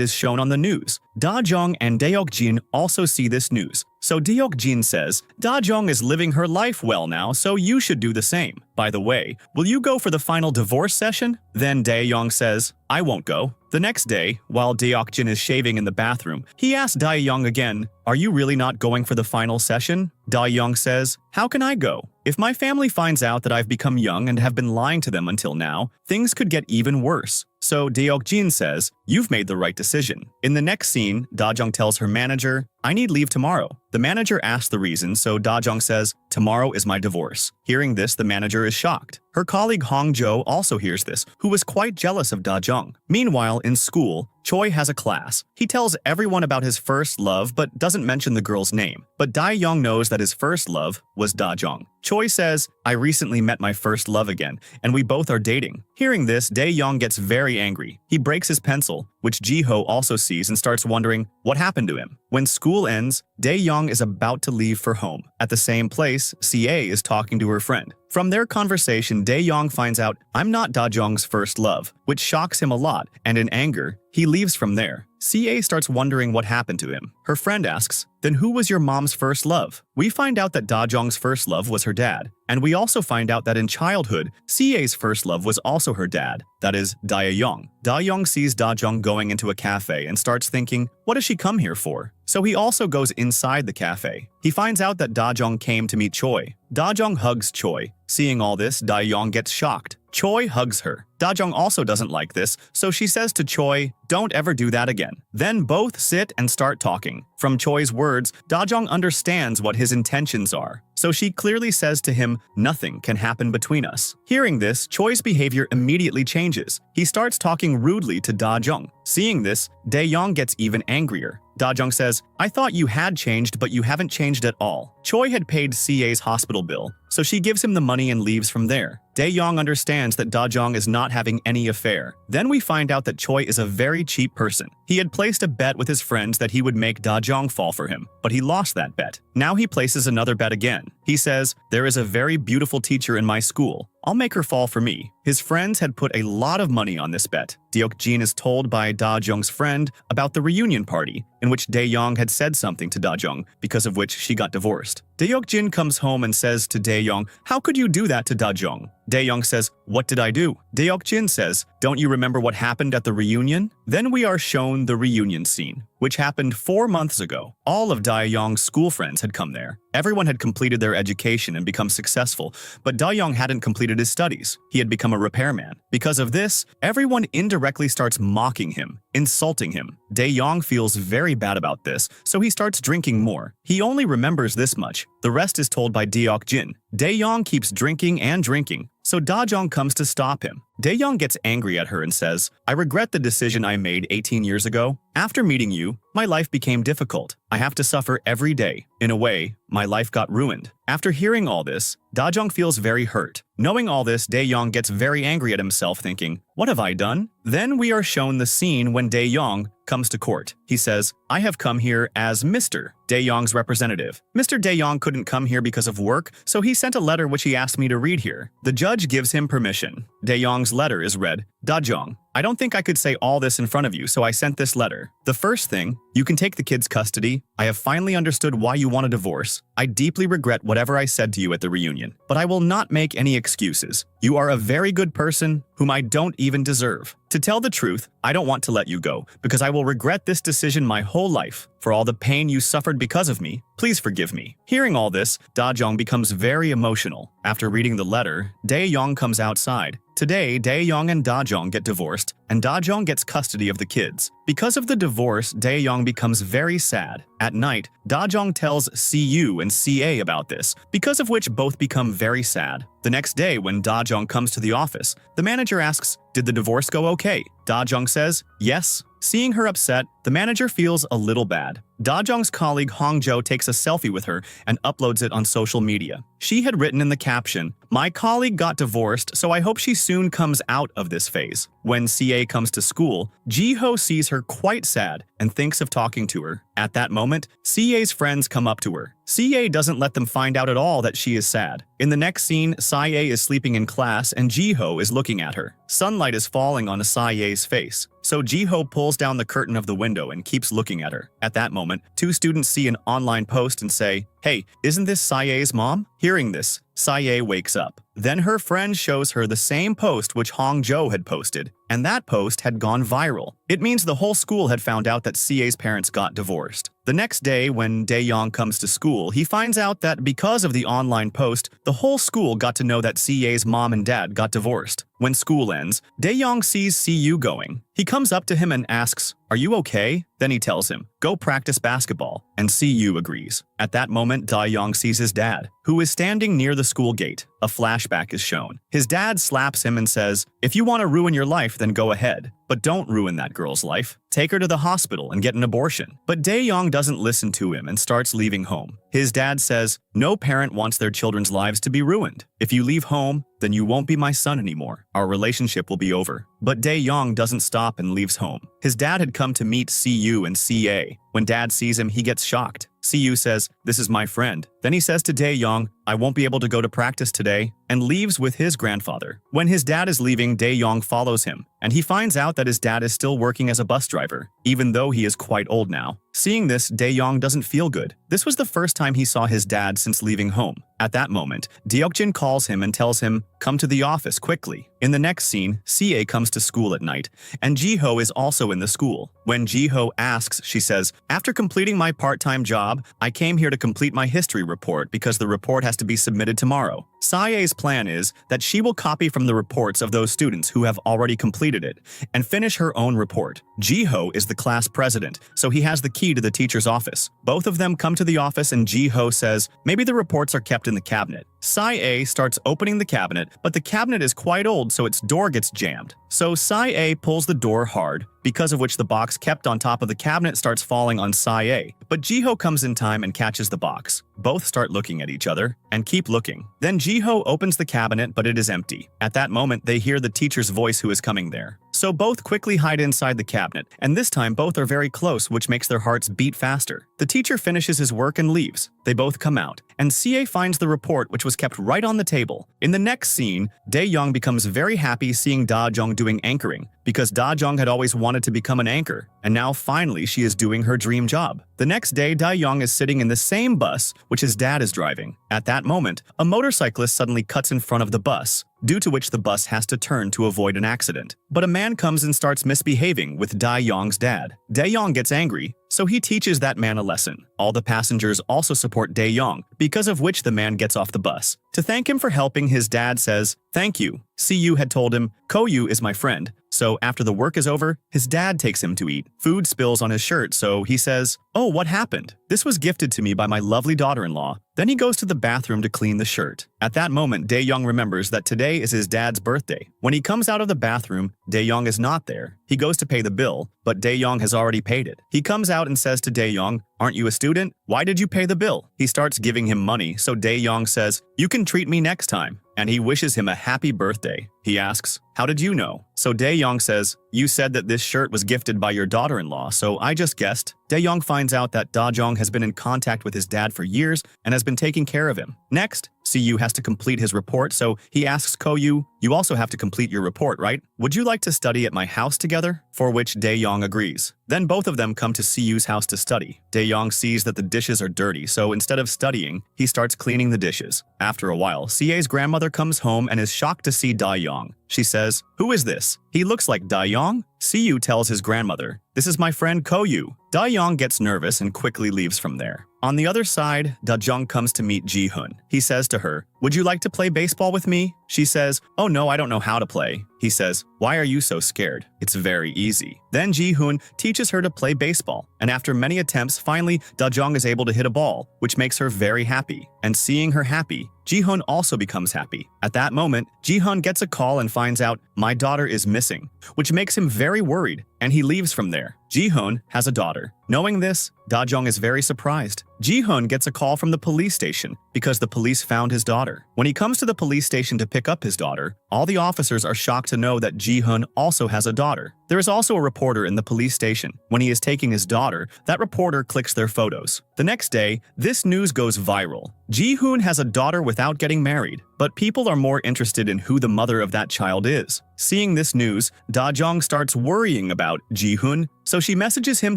is shown on the news. Da-jung and Daeok-jin also see this news. So Daeok-jin says, Da-jung is living her life well now, so you should do the same. By the way, will you go for the final divorce session? Then Dae-young says, I won't go. The next day, while Daeok-jin is shaving in the bathroom, he asks Dae-young again, are you really not going for the final session? Dae-young says, how can I go? If my family finds out that I've become young and have been lying to them until now, things could get even worse. So Daeok-jin says, you've made the right decision. In the next scene, Da-jung tells her manager, I need leave tomorrow. The manager asks the reason, so Da-jung says, tomorrow is my divorce. Hearing this, the manager is shocked. Her colleague Hong-jo also hears this, who was quite jealous of Da-jung. Meanwhile, in school, Choi has a class. He tells everyone about his first love but doesn't mention the girl's name. But Dae-young knows that his first love was Da-jung. Choi says, I recently met my first love again, and we both are dating. Hearing this, Dae-young gets very angry. He breaks his pencil, which Ji-ho also sees and starts wondering what happened to him. When school ends, Dae-young is about to leave for home. At the same place, CA is talking to her friend. From their conversation, Dae-young finds out, I'm not Da-jung's first love, which shocks him a lot, and in anger, he leaves from there. CA starts wondering what happened to him. Her friend asks, then who was your mom's first love? We find out that Da-jung's first love was her dad. And we also find out that in childhood, CA's first love was also her dad, that is, Dae-young. Da-young sees Da-jung going into a cafe and starts thinking, what does she come here for? So he also goes inside the cafe. He finds out that Da-jung came to meet Choi. Da-jung hugs Choi. Seeing all this, Da-young gets shocked. Choi hugs her. Da-jung also doesn't like this, so she says to Choi, don't ever do that again. Then both sit and start talking. From Choi's words, Da-jung understands what his intentions are. So she clearly says to him, nothing can happen between us. Hearing this, Choi's behavior immediately changes. He starts talking rudely to Da-jung. Seeing this, Dae-young gets even angrier. Da-jung says, I thought you had changed, but you haven't changed at all. Choi had paid CA's hospital bill, so she gives him the money and leaves from there. Dae-young understands that Da-jung is not having any affair. Then we find out that Choi is a very cheap person. He had placed a bet with his friends that he would make Da-jung fall for him, but he lost that bet. Now he places another bet again. He says, there is a very beautiful teacher in my school. I'll make her fall for me. His friends had put a lot of money on this bet. Daeok-jin is told by Da-jung's friend about the reunion party, in which Dae-young had said something to Da-jung, because of which she got divorced. Daeok-jin comes home and says to Dae-young, how could you do that to Da-jung? Dae-young says, what did I do? Daeok-jin says, don't you remember what happened at the reunion? Then we are shown the reunion scene, which happened 4 months ago. All of Dae-young's school friends had come there. Everyone had completed their education and become successful, but Dae-young hadn't completed his studies. He had become a repairman. Because of this, everyone indirectly starts mocking him, insulting him. Dae-young feels very bad about this, so he starts drinking more. He only remembers this much. The rest is told by Daeok-jin. Dae-young keeps drinking and drinking, so Da-jung comes to stop him. Dae-young gets angry at her and says, I regret the decision I made 18 years ago. After meeting you, my life became difficult. I have to suffer every day. In a way, my life got ruined. After hearing all this, Da-jung feels very hurt. Knowing all this, Dae-young gets very angry at himself, thinking, what have I done? Then we are shown the scene when Dae-young comes to court. He says, I have come here as Mr. Dae-young's representative. Mr. Dae-young couldn't come here because of work, so he sent a letter which he asked me to read here. The judge gives him permission. Dae-young's letter is read, Da-jung, I don't think I could say all this in front of you, so I sent this letter. The first thing, you can take the kids' custody. I have finally understood why you want a divorce. I deeply regret whatever I said to you at the reunion, but I will not make any excuses. You are a very good person whom I don't even deserve. To tell the truth, I don't want to let you go because I will regret this decision my whole life. For all the pain you suffered because of me, please forgive me. Hearing all this, Da-jung becomes very emotional. After reading the letter, Dae-young comes outside. Today, Dae-young and Da-jong get divorced, and Da-jong gets custody of the kids. Because of the divorce, Dae-young becomes very sad. At night, Da-jong tells CU and CA about this, because of which both become very sad. The next day, when Da-jong comes to the office, the manager asks, "Did the divorce go okay?" Da-jong says, "Yes." Seeing her upset, the manager feels a little bad. Da-jong's colleague Hongjo takes a selfie with her and uploads it on social media. She had written in the caption, "My colleague got divorced, so I hope she soon comes out of this phase." When CA comes to school, Ji-ho sees her quite sad and thinks of talking to her. At that moment, CA's friends come up to her. CA doesn't let them find out at all that she is sad. In the next scene, CA is sleeping in class and Ji-ho is looking at her. Sunlight is falling on CA's face, so Ji-ho pulls down the curtain of the window and keeps looking at her. At that moment, two students see an online post and say, "Hey, isn't this CA's mom?" Hearing this, CA wakes up. Then her friend shows her the same post which Hongjo had posted, and that post had gone viral. It means the whole school had found out that CA's parents got divorced. The next day, when Dae-young comes to school, he finds out that because of the online post, the whole school got to know that CA's mom and dad got divorced. When school ends, Dae-young sees CU going. He comes up to him and asks, "Are you okay?" Then he tells him, "Go practice basketball," and CU agrees. At that moment, Dae-young sees his dad, who is standing near the school gate. A flashback is shown. His dad slaps him and says, "If you want to ruin your life, then go ahead. But don't ruin that girl's life. Take her to the hospital and get an abortion." But Dae-young doesn't listen to him and starts leaving home. His dad says, "No parent wants their children's lives to be ruined. If you leave home, then you won't be my son anymore. Our relationship will be over." But Dae-young doesn't stop and leaves home. His dad had come to meet CU and CA. When dad sees him, he gets shocked. CU says, "This is my friend." Then he says to Dae-young, "I won't be able to go to practice today," and leaves with his grandfather. When his dad is leaving, Dae-young follows him, and he finds out that his dad is still working as a bus driver, even though he is quite old now. Seeing this, Dae-young doesn't feel good. This was the first time he saw his dad since leaving home. At that moment, Deokjin calls him and tells him, "Come to the office quickly." In the next scene, CA comes to school at night, and Ji-ho is also in the school. When Ji-ho asks, she says, "After completing my part-time job, I came here to complete my history report because the report has to be submitted tomorrow." CA's plan is that she will copy from the reports of those students who have already completed it and finish her own report. Ji-ho is the class president, so he has the key to the teacher's office. Both of them come to the office and Ji-ho says, "Maybe the reports are kept in the cabinet." CA starts opening the cabinet, but the cabinet is quite old, so its door gets jammed. So CA pulls the door hard, because of which the box kept on top of the cabinet starts falling on CA. But Ji-ho comes in time and catches the box. Both start looking at each other and keep looking. Then Ji-ho opens the cabinet, but it is empty. At that moment, they hear the teacher's voice who is coming there. So both quickly hide inside the cabinet, and this time both are very close, which makes their hearts beat faster. The teacher finishes his work and leaves. They both come out, and CA finds the report which was kept right on the table. In the next scene, Dae-young becomes very happy seeing Da-jong doing anchoring, because Da-jong had always wanted to become an anchor, and now finally she is doing her dream job. The next day, Dae-young is sitting in the same bus which his dad is driving. At that moment, a motorcyclist suddenly cuts in front of the bus, due to which the bus has to turn to avoid an accident. But a man comes and starts misbehaving with Dae-young's dad. Dae-young gets angry, so he teaches that man a lesson. All the passengers also support Dae-young, because of which the man gets off the bus. To thank him for helping, his dad says, "Thank you." CU had told him, "Koyu is my friend." So after the work is over, his dad takes him to eat. Food spills on his shirt, so he says, "Oh, what happened? This was gifted to me by my lovely daughter-in-law." Then he goes to the bathroom to clean the shirt. At that moment, Dae-young remembers that today is his dad's birthday. When he comes out of the bathroom, Dae-young is not there. He goes to pay the bill, but Dae-young has already paid it. He comes out and says to Dae-young, "Aren't you a student? Why did you pay the bill?" He starts giving him money, so Dae-young says, "You can treat me next time." And he wishes him a happy birthday. He asks, "How did you know?" So Dae-young says, "You said that this shirt was gifted by your daughter-in-law, so I just guessed." Dae-young finds out that Da-jong has been in contact with his dad for years and has been taking care of him. Next, CU has to complete his report, so he asks Koyu, "You also have to complete your report, right? Would you like to study at my house together?" For which Dae-young agrees. Then both of them come to CU's house to study. Dae-young sees that the dishes are dirty, so instead of studying, he starts cleaning the dishes. After a while, CA's grandmother comes home and is shocked to see Dae-young. She says, "Who is this? He looks like Dae-young." Siyu tells his grandmother, "This is my friend Koyu." Da-young gets nervous and quickly leaves from there. On the other side, Da-jung comes to meet Ji-hoon. He says to her, "Would you like to play baseball with me?" She says, "Oh no, I don't know how to play." He says, "Why are you so scared? It's very easy." Then Ji-hoon teaches her to play baseball, and after many attempts, finally, Da-jung is able to hit a ball, which makes her very happy. And seeing her happy, Ji-hoon also becomes happy. At that moment, Ji-hoon gets a call and finds out, "My daughter is missing," which makes him very worried, and he leaves from there. Ji-hoon has a daughter. Knowing this, Da-jung is very surprised. Ji-hoon gets a call from the police station because the police found his daughter. When he comes to the police station to pick up his daughter, all the officers are shocked to know that Ji-hoon also has a daughter. There is also a reporter in the police station. When he is taking his daughter, that reporter clicks their photos. The next day, this news goes viral. Ji-hoon has a daughter without getting married, but people are more interested in who the mother of that child is. Seeing this news, Da-jung starts worrying about Ji-hoon, so she messages him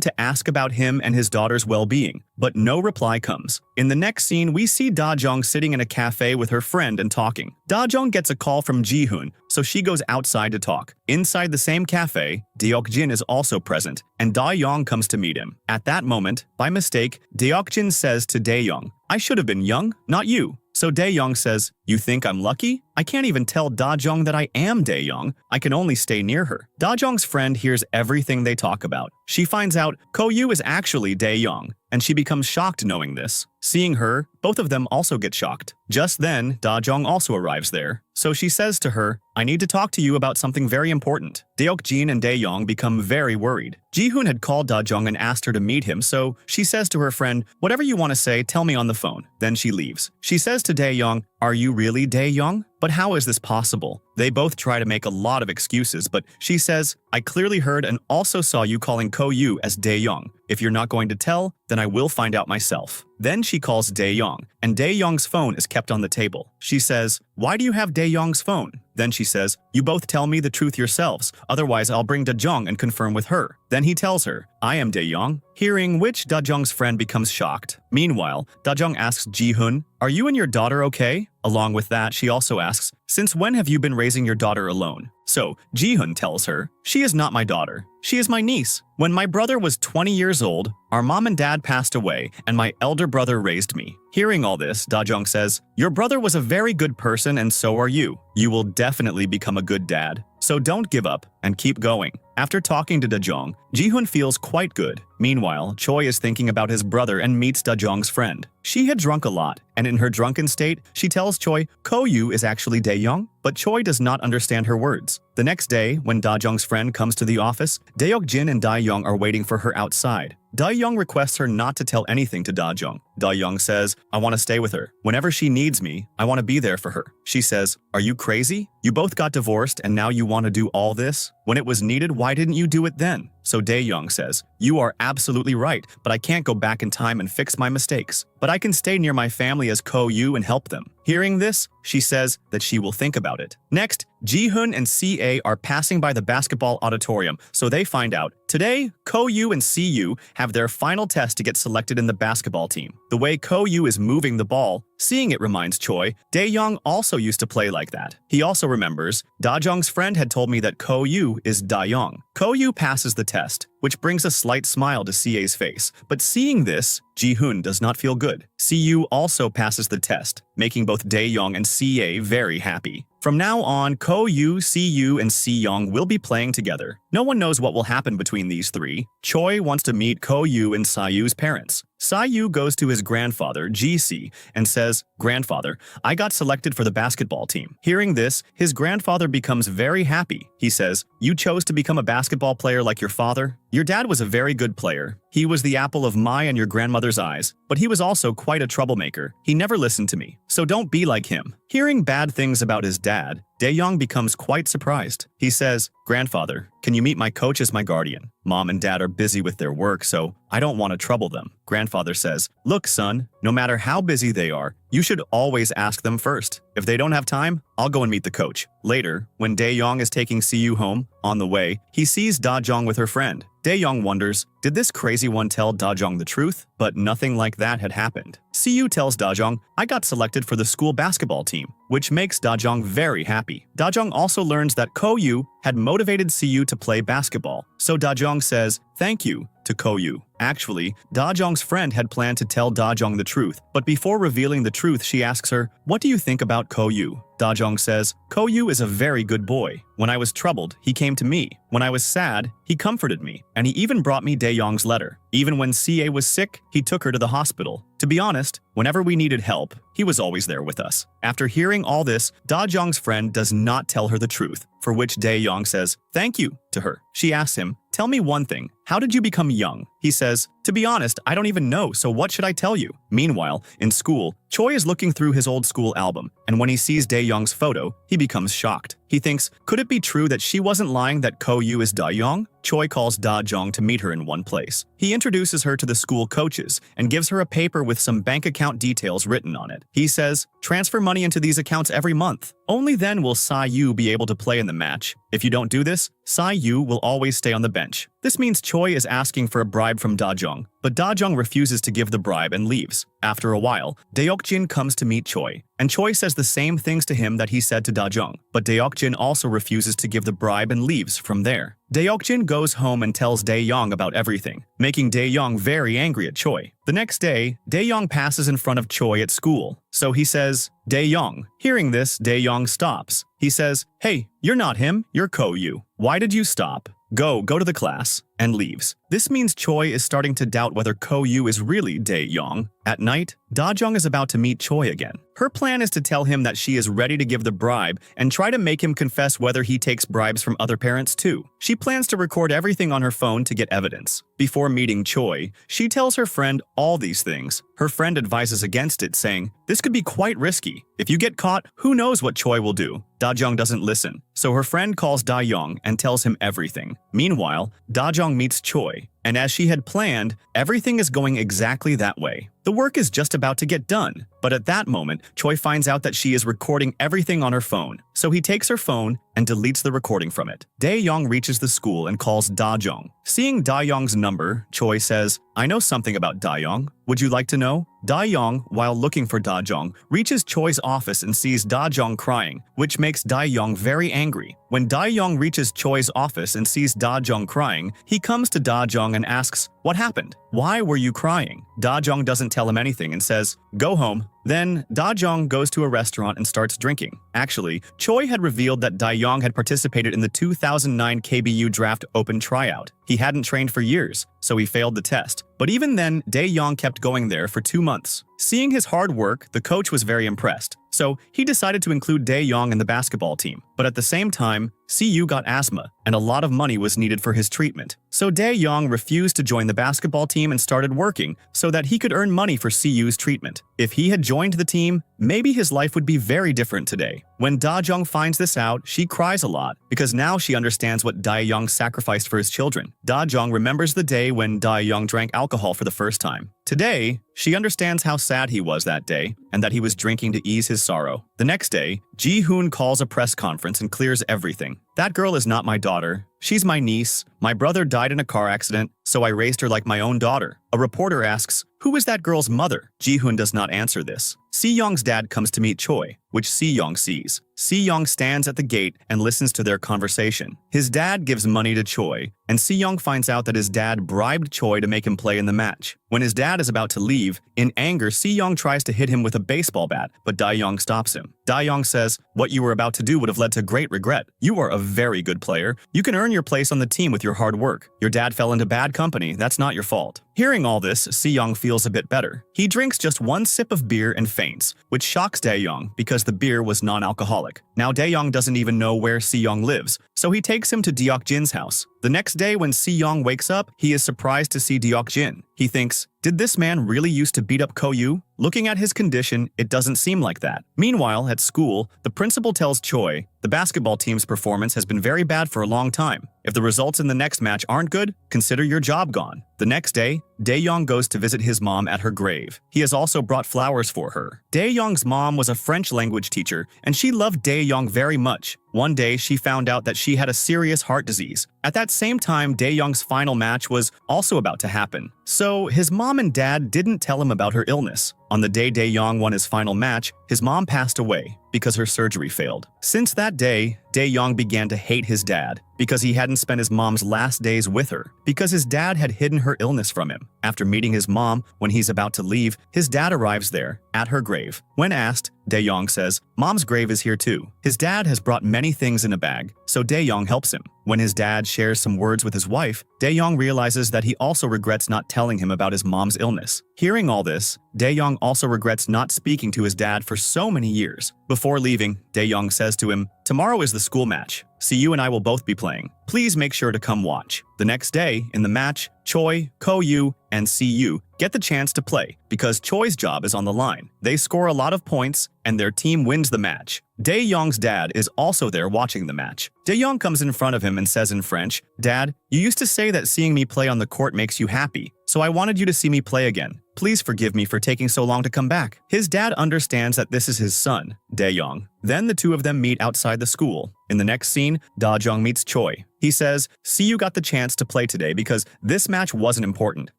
to ask about him and his daughter's well-being, but no reply comes. In the next scene, we see Da-jung sitting in a cafe with her friend and talking. Da-jung gets a call from Ji-hoon, so she goes outside to talk. Inside the same cafe, Deok-jin is also present, and Da-young comes to meet him. At that moment, by mistake, Deok-jin says to Dae-young, "I should have been young, not you." So Dae-young says, "You think I'm lucky? I can't even tell Da-jung that I am Dae-young. I can only stay near her." Da-jung's friend hears everything they talk about. She finds out Koyu is actually Dae-young, and she becomes shocked knowing this. Seeing her, both of them also get shocked. Just then, Da-jung also arrives there. So she says to her, "I need to talk to you about something very important." Deok-jin and Dae-young become very worried. Ji-hoon had called Da-jung and asked her to meet him, so she says to her friend, "Whatever you want to say, tell me on the phone." Then she leaves. She says to Dae-young, "Are you really Dae-young? But how is this possible?" They both try to make a lot of excuses, but she says, "I clearly heard and also saw you calling Koyu as Dae-young. If you're not going to tell, then I will find out myself." Then she calls Dae-young, and Dae-young's phone is kept on the table. She says, "Why do you have Dae-young's phone?" Then she says, "You both tell me the truth yourselves, otherwise I'll bring Da-jung and confirm with her." Then he tells her, "I am Dae-young," hearing which Da-jung's friend becomes shocked. Meanwhile, Da-jung asks Ji-hoon, "Are you and your daughter okay?" Along with that, she also asks, "Since when have you been raising your daughter alone?" So, Ji-hoon tells her, "She is not my daughter. She is my niece. When my brother was 20 years old, our mom and dad passed away, and my elder brother raised me." Hearing all this, Da-jung says, "Your brother was a very good person and so are you. You will definitely become a good dad. So don't give up and keep going." After talking to Da-jung, Ji-hoon feels quite good. Meanwhile, Choi is thinking about his brother and meets Da-jung's friend. She had drunk a lot, and in her drunken state, she tells Choi Koyu is actually Dae-young, but Choi does not understand her words. The next day, when Da-jung's friend comes to the office, Deok-jin and Da-young are waiting for her outside. Da-young requests her not to tell anything to Da-jung. Da-young says, "I want to stay with her. Whenever she needs me, I want to be there for her." She says, "Are you crazy? You both got divorced and now you want to do all this? When it was needed, why didn't you do it then?" So Dae-young says, "You are absolutely right, but I can't go back in time and fix my mistakes. But I can stay near my family as Koyu and help them." Hearing this, she says that she will think about it. Next, Ji-hoon and CA are passing by the basketball auditorium, so they find out. Today, Koyu and Siyu have their final test to get selected in the basketball team. The way Koyu is moving the ball, seeing it reminds Choi, Dae-young also used to play like that. He also remembers, Da-jung's friend had told me that Koyu is Da-young. Koyu passes the test, which brings a slight smile to CA's face. But seeing this, Ji-hoon does not feel good. Siyu also passes the test, making both Dae-young and CA very happy. From now on, Koyu, Siyu, and Si-young will be playing together. No one knows what will happen between these three. Choi wants to meet Koyu and Sayu's parents. Sayu goes to his grandfather, Ji-si, and says, "Grandfather, I got selected for the basketball team." Hearing this, his grandfather becomes very happy. He says, "You chose to become a basketball player like your father? Your dad was a very good player. He was the apple of my and your grandmother's eyes, but he was also quite a troublemaker. He never listened to me, so don't be like him." Hearing bad things about his dad, Dae-young becomes quite surprised. He says, "Grandfather, can you meet my coach as my guardian? Mom and dad are busy with their work, so I don't want to trouble them." Grandfather says, "Look, son, no matter how busy they are, you should always ask them first. If they don't have time, I'll go and meet the coach." Later, when Dae-young is taking Siyu home, on the way, he sees Da-jung with her friend. Dae-young wonders, did this crazy one tell Da-jung the truth? But nothing like that had happened. Siyu tells Da-jung, "I got selected for the school basketball team. which makes Dajong very happy. Dajong also learns that Ko-yu had motivated Siyu to play basketball, so Dajong says thank you to Ko-yu. Actually, Dajong's friend had planned to tell Dajong the truth, but before revealing the truth, she asks her, "What do you think about Ko-yu?" Dajong says, "Ko-yu is a very good boy. When I was troubled, he came to me. When I was sad, he comforted me, and he even brought me Dae-young's letter. Even when CA was sick, he took her to the hospital. To be honest, whenever we needed help, he was always there with us." After hearing all this, Dajong's friend does not tell her the truth, for which Dae-young says, "Thank you," to her. She asks him, "Tell me one thing. How did you become young?" He says, "To be honest, I don't even know, so what should I tell you?" Meanwhile, in school, Choi is looking through his old school album, and when he sees Dae-young's photo, he becomes shocked. He thinks, could it be true that she wasn't lying that Ko-yu is Dae-young? Choi calls Dajong to meet her in one place. He introduces her to the school coaches and gives her a paper with some bank account details written on it. He says, "Transfer money into these accounts every month. Only then will Siyu be able to play in the match. If you don't do this, Siyu will always stay on the bench." This means Choi is asking for a bribe from Dajong, but Dajong refuses to give the bribe and leaves. After a while, Deokjin comes to meet Choi, and Choi says the same things to him that he said to Dajong, but Deokjin also refuses to give the bribe and leaves from there. Deokjin goes home and tells Dae-young about everything, making Dae-young very angry at Choi. The next day, Dae-young passes in front of Choi at school, so he says, "Dae-young." Hearing this, Dae-young stops. He says, "Hey, you're not him, you're Ko-yu. Why did you stop? Go to the class," and leaves. This means Choi is starting to doubt whether Ko-yu is really Dae-young. At night, Dajong is about to meet Choi again. Her plan is to tell him that she is ready to give the bribe and try to make him confess whether he takes bribes from other parents too. She plans to record everything on her phone to get evidence. Before meeting Choi, she tells her friend all these things. Her friend advises against it, saying, "This could be quite risky. If you get caught, who knows what Choi will do?" Dajong doesn't listen, so her friend calls Dae-young and tells him everything. Meanwhile, Dajong meets Choi, and as she had planned, everything is going exactly that way. The work is just about to get done, but at that moment, Choi finds out that she is recording everything on her phone, so he takes her phone and deletes the recording from it. Dae-young reaches the school and calls Dajong. Seeing Dae-young's number, Choi says, "I know something about Dae-young. Would you like to know?" Dae-young, while looking for Dajong, reaches Choi's office and sees Dajong crying, which makes Dae-young very angry. When Dae-young reaches Choi's office and sees Dajong crying, he comes to Dajong and asks, "What happened? Why were you crying?" Dajong doesn't tell him anything and says, "Go home." Then, Dajong goes to a restaurant and starts drinking. Actually, Choi had revealed that Dae-young had participated in the 2009 KBU draft open tryout. He hadn't trained for years, so he failed the test. But even then, Dae-young kept going there for 2 months. Seeing his hard work, the coach was very impressed, so he decided to include Dae-young in the basketball team. But at the same time, Siyu got asthma, and a lot of money was needed for his treatment. So Dae-young refused to join the basketball team and started working so that he could earn money for Siyu's treatment. If he had joined the team, maybe his life would be very different today. When Dajong finds this out, she cries a lot because now she understands what Dae-young sacrificed for his children. Dajong remembers the day when Dae-young drank alcohol for the first time. Today, she understands how sad he was that day and that he was drinking to ease his sorrow. The next day, Ji-hoon calls a press conference and clears everything. "That girl is not my daughter. She's my niece. My brother died in a car accident, so I raised her like my own daughter." A reporter asks, "Who is that girl's mother?" Ji-hoon does not answer this. Si-young's dad comes to meet Choi, which Si-young sees. Si-young stands at the gate and listens to their conversation. His dad gives money to Choi, and Si-young finds out that his dad bribed Choi to make him play in the match. When his dad is about to leave, in anger, Si-young tries to hit him with a baseball bat, but Dae-young stops him. Dae-young says, "What you were about to do would have led to great regret. You are a very good player. You can earn your place on the team with your hard work. Your dad fell into bad company. That's not your fault." Hearing all this, Si-young feels a bit better. He drinks just one sip of beer and faints, which shocks Dae-young because the beer was non-alcoholic. Now Dae-young doesn't even know where Si-young lives, so he takes him to Deok-jin's house. The next day when Si-young wakes up, he is surprised to see Deok-jin. He thinks, did this man really used to beat up Ko-yu? Looking at his condition, it doesn't seem like that. Meanwhile, at school, the principal tells Choi, the basketball team's performance has been very bad for a long time. If the results in the next match aren't good, consider your job gone. The next day, Dae-young goes to visit his mom at her grave. He has also brought flowers for her. Dae-young's mom was a French language teacher, and she loved Dae-young very much. One day, she found out that she had a serious heart disease. At that same time, Dae-young's final match was also about to happen. So, his mom and dad didn't tell him about her illness. On the day Dae-young won his final match, his mom passed away. because her surgery failed. Since that day, Dae-young began to hate his dad because he hadn't spent his mom's last days with her, because his dad had hidden her illness from him. After meeting his mom, when he's about to leave, his dad arrives there, at her grave. When asked, Dae-young says, "Mom's grave is here too." His dad has brought many things in a bag, so Dae-young helps him. When his dad shares some words with his wife, Dae-young realizes that he also regrets not telling him about his mom's illness. Hearing all this, Dae-young also regrets not speaking to his dad for so many years. Before leaving, Dae-young says to him, "Tomorrow is the school match. So you and I will both be playing. Please make sure to come watch." The next day, in the match, Choi, Ko-yu, and Si-yu get the chance to play because Choi's job is on the line. They score a lot of points, and their team wins the match. Dae-young's dad is also there watching the match. Dae-young comes in front of him and says in French, "Dad, you used to say that seeing me play on the court makes you happy, so I wanted you to see me play again. Please forgive me for taking so long to come back." His dad understands that this is his son, Dae-young. Then the two of them meet outside the school. In the next scene, Da-jung meets Choi. He says, "See, you got the chance to play today because this match wasn't important.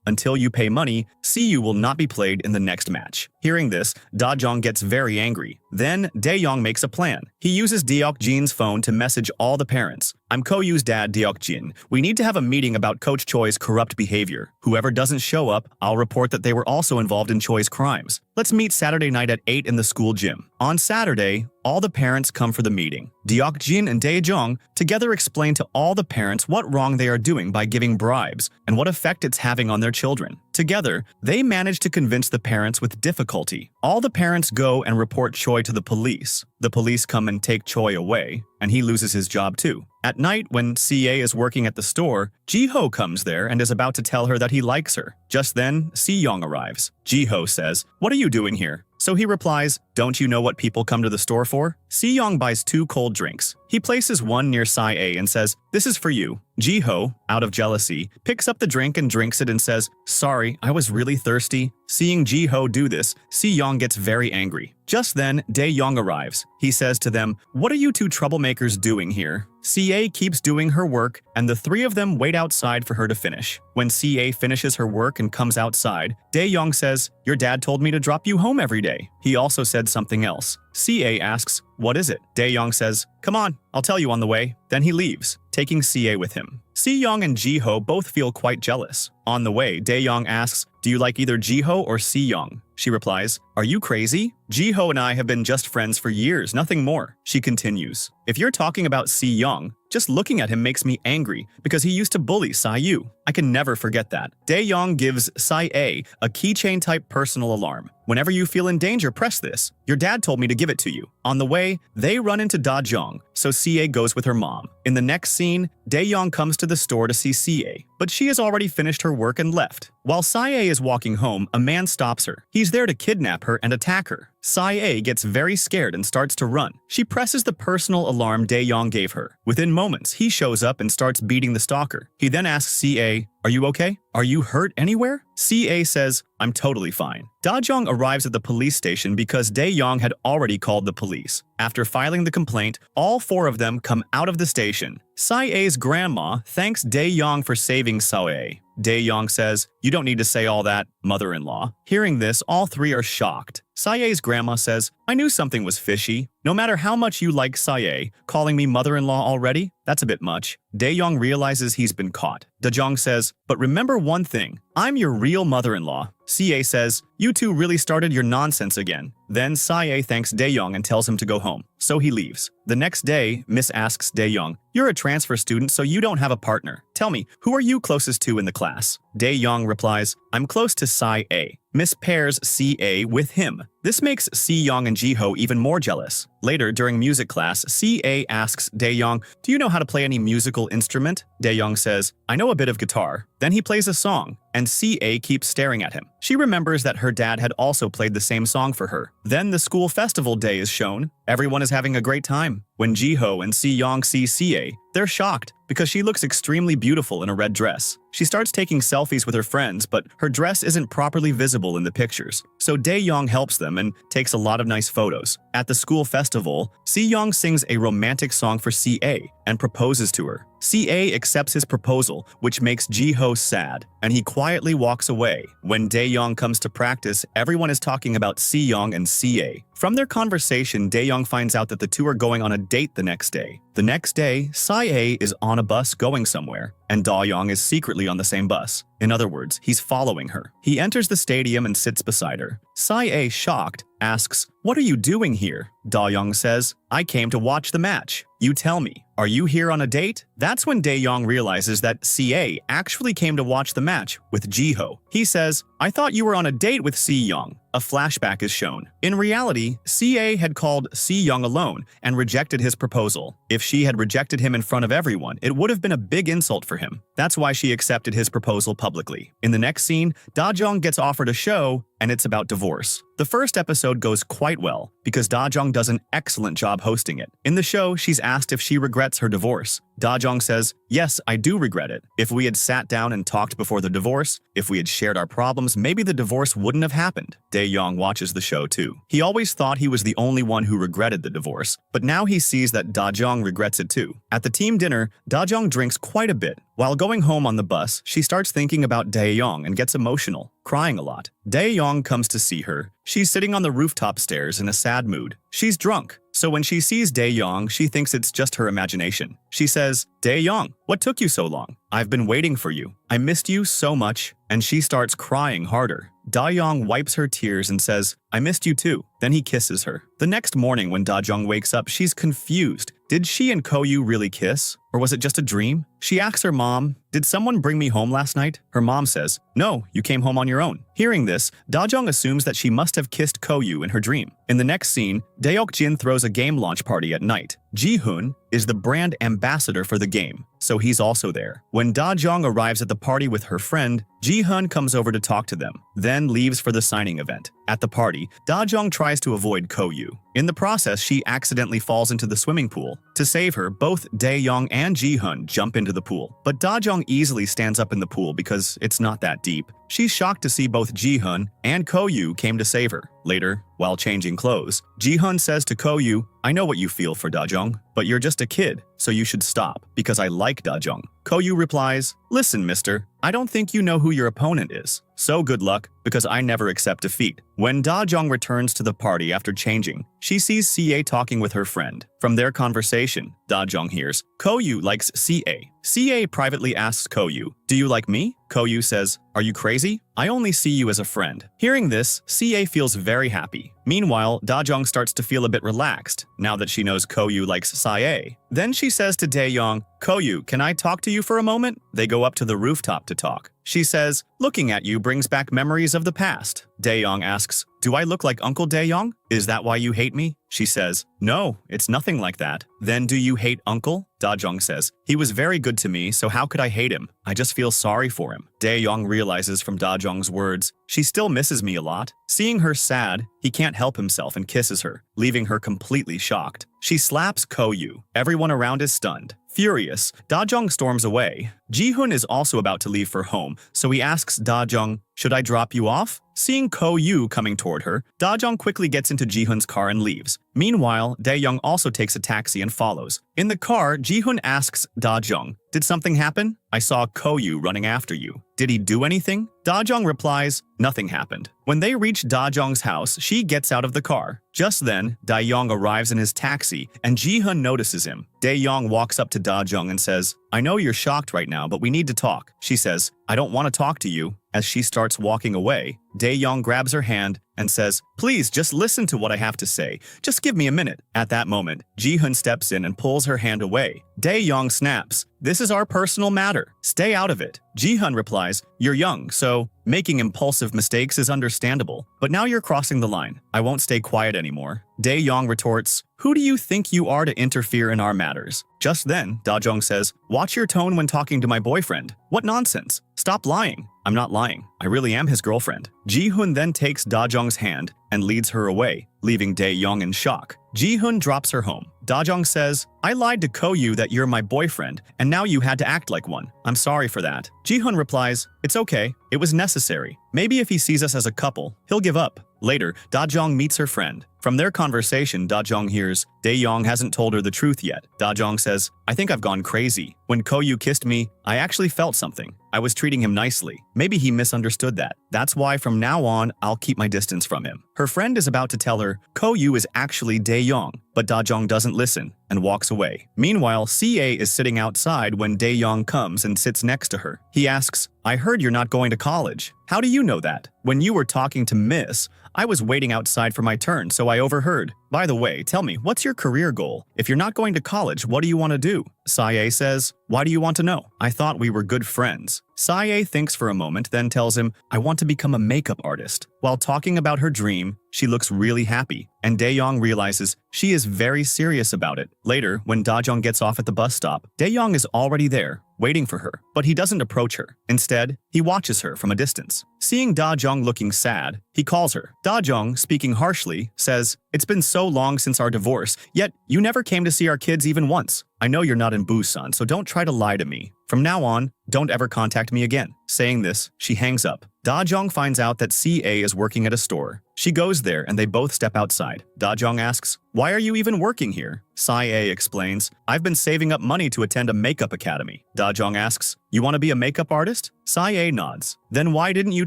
Until you pay money, See-you will not be played in the next match." Hearing this, Da-jung gets very angry. Then Dae-young makes a plan. He uses Deok-jin's phone to message all the parents. "I'm Ko-yu's dad, Deok-jin. We need to have a meeting about Coach Choi's corrupt behavior. Whoever doesn't show up, I'll report that they were also involved in Choi's crimes. Let's meet Saturday night at 8 in the school gym." On Saturday, all the parents come for the meeting. Deok-jin and Dae-jung together explain to all the parents what wrong they are doing by giving bribes and what effect it's having on their children. Together, they manage to convince the parents with difficulty. All the parents go and report Choi to the police. The police come and take Choi away, and he loses his job too. At night, when CA is working at the store, Ji-ho comes there and is about to tell her that he likes her. Just then, Si-young arrives. Ji-ho says, "What are you doing here?" So he replies, "Don't you know what people come to the store for?" Si-young buys 2 cold drinks. He places one near Si-a and says, "This is for you." Ji-ho, out of jealousy, picks up the drink and drinks it and says, "Sorry, I was really thirsty." Seeing Ji-ho do this, Si-young gets very angry. Just then, Dae-young arrives. He says to them, "What are you two troublemakers doing here?" CA keeps doing her work, and the 3 of them wait outside for her to finish. When CA finishes her work and comes outside, Dae-young says, "Your dad told me to drop you home every day." He also said something else. CA asks, "What is it?" Dae-young says, "Come on, I'll tell you on the way." Then he leaves, taking CA with him. Si-young and Ji-ho both feel quite jealous. On the way, Dae-young asks, "Do you like either Ji-ho or Si-young?" She replies, "Are you crazy? Ji-ho and I have been just friends for years, nothing more." She continues, "If you're talking about Si-young, just looking at him makes me angry because he used to bully Si-yu. I can never forget that." Dae-young gives Si-a keychain-type personal alarm. "Whenever you feel in danger, press this. Your dad told me to give it to you." On the way, they run into Da-jung, so CA goes with her mom. In the next scene, Dae-young comes to the store to see CA, but she has already finished her work and left. While Si-a is walking home, a man stops her. He's there to kidnap her and attack her. Si-a gets very scared and starts to run. She presses the personal alarm Dae-young gave her. Within moments, he shows up and starts beating the stalker. He then asks CA, "Are you okay? Are you hurt anywhere?" CA says, "I'm totally fine." Da-jung arrives at the police station because Dae-young had already called the police. After filing the complaint, all 4 of them come out of the station. Si-a's grandma thanks Dae-young for saving Si-a. Dae-young says, "You don't need to say all that, mother-in-law." Hearing this, all 3 are shocked. Si-a's grandma says, "I knew something was fishy. No matter how much you like Si-a, calling me mother-in-law already? That's a bit much." Dae-young realizes he's been caught. Da-jung says, "But remember one thing, I'm your real mother-in-law." CA says, "You two really started your nonsense again." Then Si-a thanks Dae-young and tells him to go home, so he leaves. The next day, Miss asks Dae-young, "You're a transfer student, so you don't have a partner. Tell me, who are you closest to in the class?" Dae-young replies, "I'm close to Si-a." Miss pairs CA with him. This makes Si-young and Ji-ho even more jealous. Later, during music class, CA asks Dae-young, "Do you know how to play any musical instrument?" Dae-young says, "I know a bit of guitar." Then he plays a song, and CA keeps staring at him. She remembers that her dad had also played the same song for her. Then the school festival day is shown. Everyone is having a great time. When Ji-ho and Si-young see CA, they're shocked because she looks extremely beautiful in a red dress. She starts taking selfies with her friends, but her dress isn't properly visible in the pictures. So Dae-young helps them and takes a lot of nice photos. At the school festival, Si-young sings a romantic song for CA and proposes to her. CA accepts his proposal, which makes Jiho sad, and he quietly walks away. When Dae-young comes to practice, everyone is talking about Si-young and CA. From their conversation, Dae-young finds out that the two are going on a date the next day. The next day, Si-a is on a bus going somewhere, and Da-young is secretly on the same bus. In other words, he's following her. He enters the stadium and sits beside her. Si-a, shocked, asks, "What are you doing here?" Da-young says, "I came to watch the match. You tell me, are you here on a date?" That's when Dae-young realizes that CA actually came to watch the match with Jiho. He says, "I thought you were on a date with Si-young." A flashback is shown. In reality, CA had called Si-young alone and rejected his proposal. If she had rejected him in front of everyone, it would have been a big insult for him. That's why she accepted his proposal publicly. In the next scene, Da-jong gets offered a show, and it's about divorce. The first episode goes quite well because Da-jong does an excellent job hosting it. In the show, she's asked if she regrets her divorce. Da-jong says, "Yes, I do regret it. If we had sat down and talked before the divorce, if we had shared our problems, maybe the divorce wouldn't have happened." Dae-young watches the show too. He always thought he was the only one who regretted the divorce, but now he sees that Da-jong regrets it too. At the team dinner, Da-jong drinks quite a bit. While going home on the bus, she starts thinking about Dae-young and gets emotional, crying a lot. Dae-young comes to see her. She's sitting on the rooftop stairs in a sad mood. She's drunk, so when she sees Dae-young, she thinks it's just her imagination. She says, "Dae-young, what took you so long? I've been waiting for you. I missed you so much." And she starts crying harder. Da-young wipes her tears and says, "I missed you too." Then he kisses her. The next morning when Da-jong wakes up, she's confused. Did she and Ko-yu really kiss? Or was it just a dream? She asks her mom, "Did someone bring me home last night?" Her mom says, "No, you came home on your own." Hearing this, Da-jong assumes that she must have kissed Ko-yu in her dream. In the next scene, Daeok-jin throws a game launch party at night. Ji-hoon is the brand ambassador for the game, so he's also there. When Da-jong arrives at the party with her friend, Ji-hoon comes over to talk to them, then leaves for the signing event. At the party, Da-jong tries to avoid Ko-yu. In the process, she accidentally falls into the swimming pool. To save her, both Dae-young and Ji-hoon jump into the pool, but Da-jong easily stands up in the pool because it's not that deep. She's shocked to see both Ji-hoon and Ko-yu came to save her. Later, while changing clothes, Ji-hoon says to Ko-yu, "I know what you feel for Da-jong, but you're just a kid, so you should stop, because I like Da-jong." Ko-yu replies, "Listen, mister, I don't think you know who your opponent is. So good luck, because I never accept defeat." When Da-jong returns to the party after changing, she sees CA talking with her friend. From their conversation, Da-jong hears, Ko-yu likes CA. CA privately asks Ko-yu, "Do you like me?" Ko-yu says, "Are you crazy? I only see you as a friend." Hearing this, CA feels very happy. Meanwhile, Da-jong starts to feel a bit relaxed, now that she knows Ko-yu likes CA. Then she says to Dae-young, "Ko-yu, can I talk to you for a moment?" They go up to the rooftop to talk. She says, "Looking at you brings back memories of the past." Dae-young asks, "Do I look like Uncle Dae-young? Is that why you hate me?" She says, "No, it's nothing like that." "Then do you hate Uncle?" Da-jong says, "He was very good to me, so how could I hate him? I just feel sorry for him." Dae-young realizes from Da-jong's words, she still misses me a lot. Seeing her sad, he can't help himself and kisses her, leaving her completely shocked. She slaps Ko-yu. Everyone around is stunned. Furious, Da-jong storms away. Ji-hoon is also about to leave for home, so he asks Da-jong, "Should I drop you off?" Seeing Ko-yu coming toward her, Da-jong quickly gets into Ji-hoon's car and leaves. Meanwhile, Dae-young also takes a taxi and follows. In the car, Ji-hoon asks Da-jong, "Did something happen? I saw Ko-yu running after you. Did he do anything?" Da-jong replies, "Nothing happened." When they reach Da-jong's house, she gets out of the car. Just then, Dae-young arrives in his taxi, and Ji-hoon notices him. Dae-young walks up to Da-jong and says, "I know you're shocked right now, but we need to talk." She says, "I don't want to talk to you." As she starts walking away, Dae-young grabs her hand and says, "Please, just listen to what I have to say. Just give me a minute." At that moment, Ji-hoon steps in and pulls her hand away. Dae-young snaps, "This is our personal matter. Stay out of it." Ji-hoon replies, "You're young, so making impulsive mistakes is understandable. But now you're crossing the line. I won't stay quiet anymore." Dae-young retorts, "Who do you think you are to interfere in our matters?" Just then, Da-jong says, "Watch your tone when talking to my boyfriend. What nonsense. Stop lying." "I'm not lying. I really am his girlfriend." Ji-hoon then takes Da-jong's hand and leads her away, leaving Dae-young in shock. Ji-hoon drops her home. Da-jong says, "I lied to Ko-yu that you're my boyfriend, and now you had to act like one. I'm sorry for that." Ji-hoon replies, "It's okay. It was necessary. Maybe if he sees us as a couple, he'll give up." Later, Da-jong meets her friend. From From their conversation, Da-jong hears Dae-young hasn't told her the truth yet. Da-jong says, I think I've gone crazy. When Ko-yu kissed me, I actually felt something. I was treating him nicely. Maybe he misunderstood that. That's why from now on, I'll keep my distance from him. Her friend is about to tell her Ko-yu is actually Dae-young, but Da-jong doesn't listen and walks away. Meanwhile, CA is sitting outside when Dae-young comes and sits next to her. He asks, I heard you're not going to college. How do you know that? When you were talking to Miss, I was waiting outside for my turn, so I overheard. By the way, tell me, what's your career goal? If you're not going to college, what do you want to do? Sae says, why do you want to know? I thought we were good friends. Sae thinks for a moment, then tells him, I want to become a makeup artist. While talking about her dream, she looks really happy, and Dae-young realizes she is very serious about it. Later, when Da-jong gets off at the bus stop, Dae-young is already there, waiting for her, but he doesn't approach her. Instead, he watches her from a distance. Seeing Da-jong looking sad, he calls her. Da-jong, speaking harshly, says, it's been so long since our divorce, yet you never came to see our kids even once. I know you're not in Busan, so don't try to lie to me. From now on, don't ever contact me again. Saying this, she hangs up. Da-jong finds out that CA is working at a store. She goes there and they both step outside. Da-jong asks, why are you even working here? Sae explains, I've been saving up money to attend a makeup academy. Da-jong asks, you want to be a makeup artist? Sae nods. Then why didn't you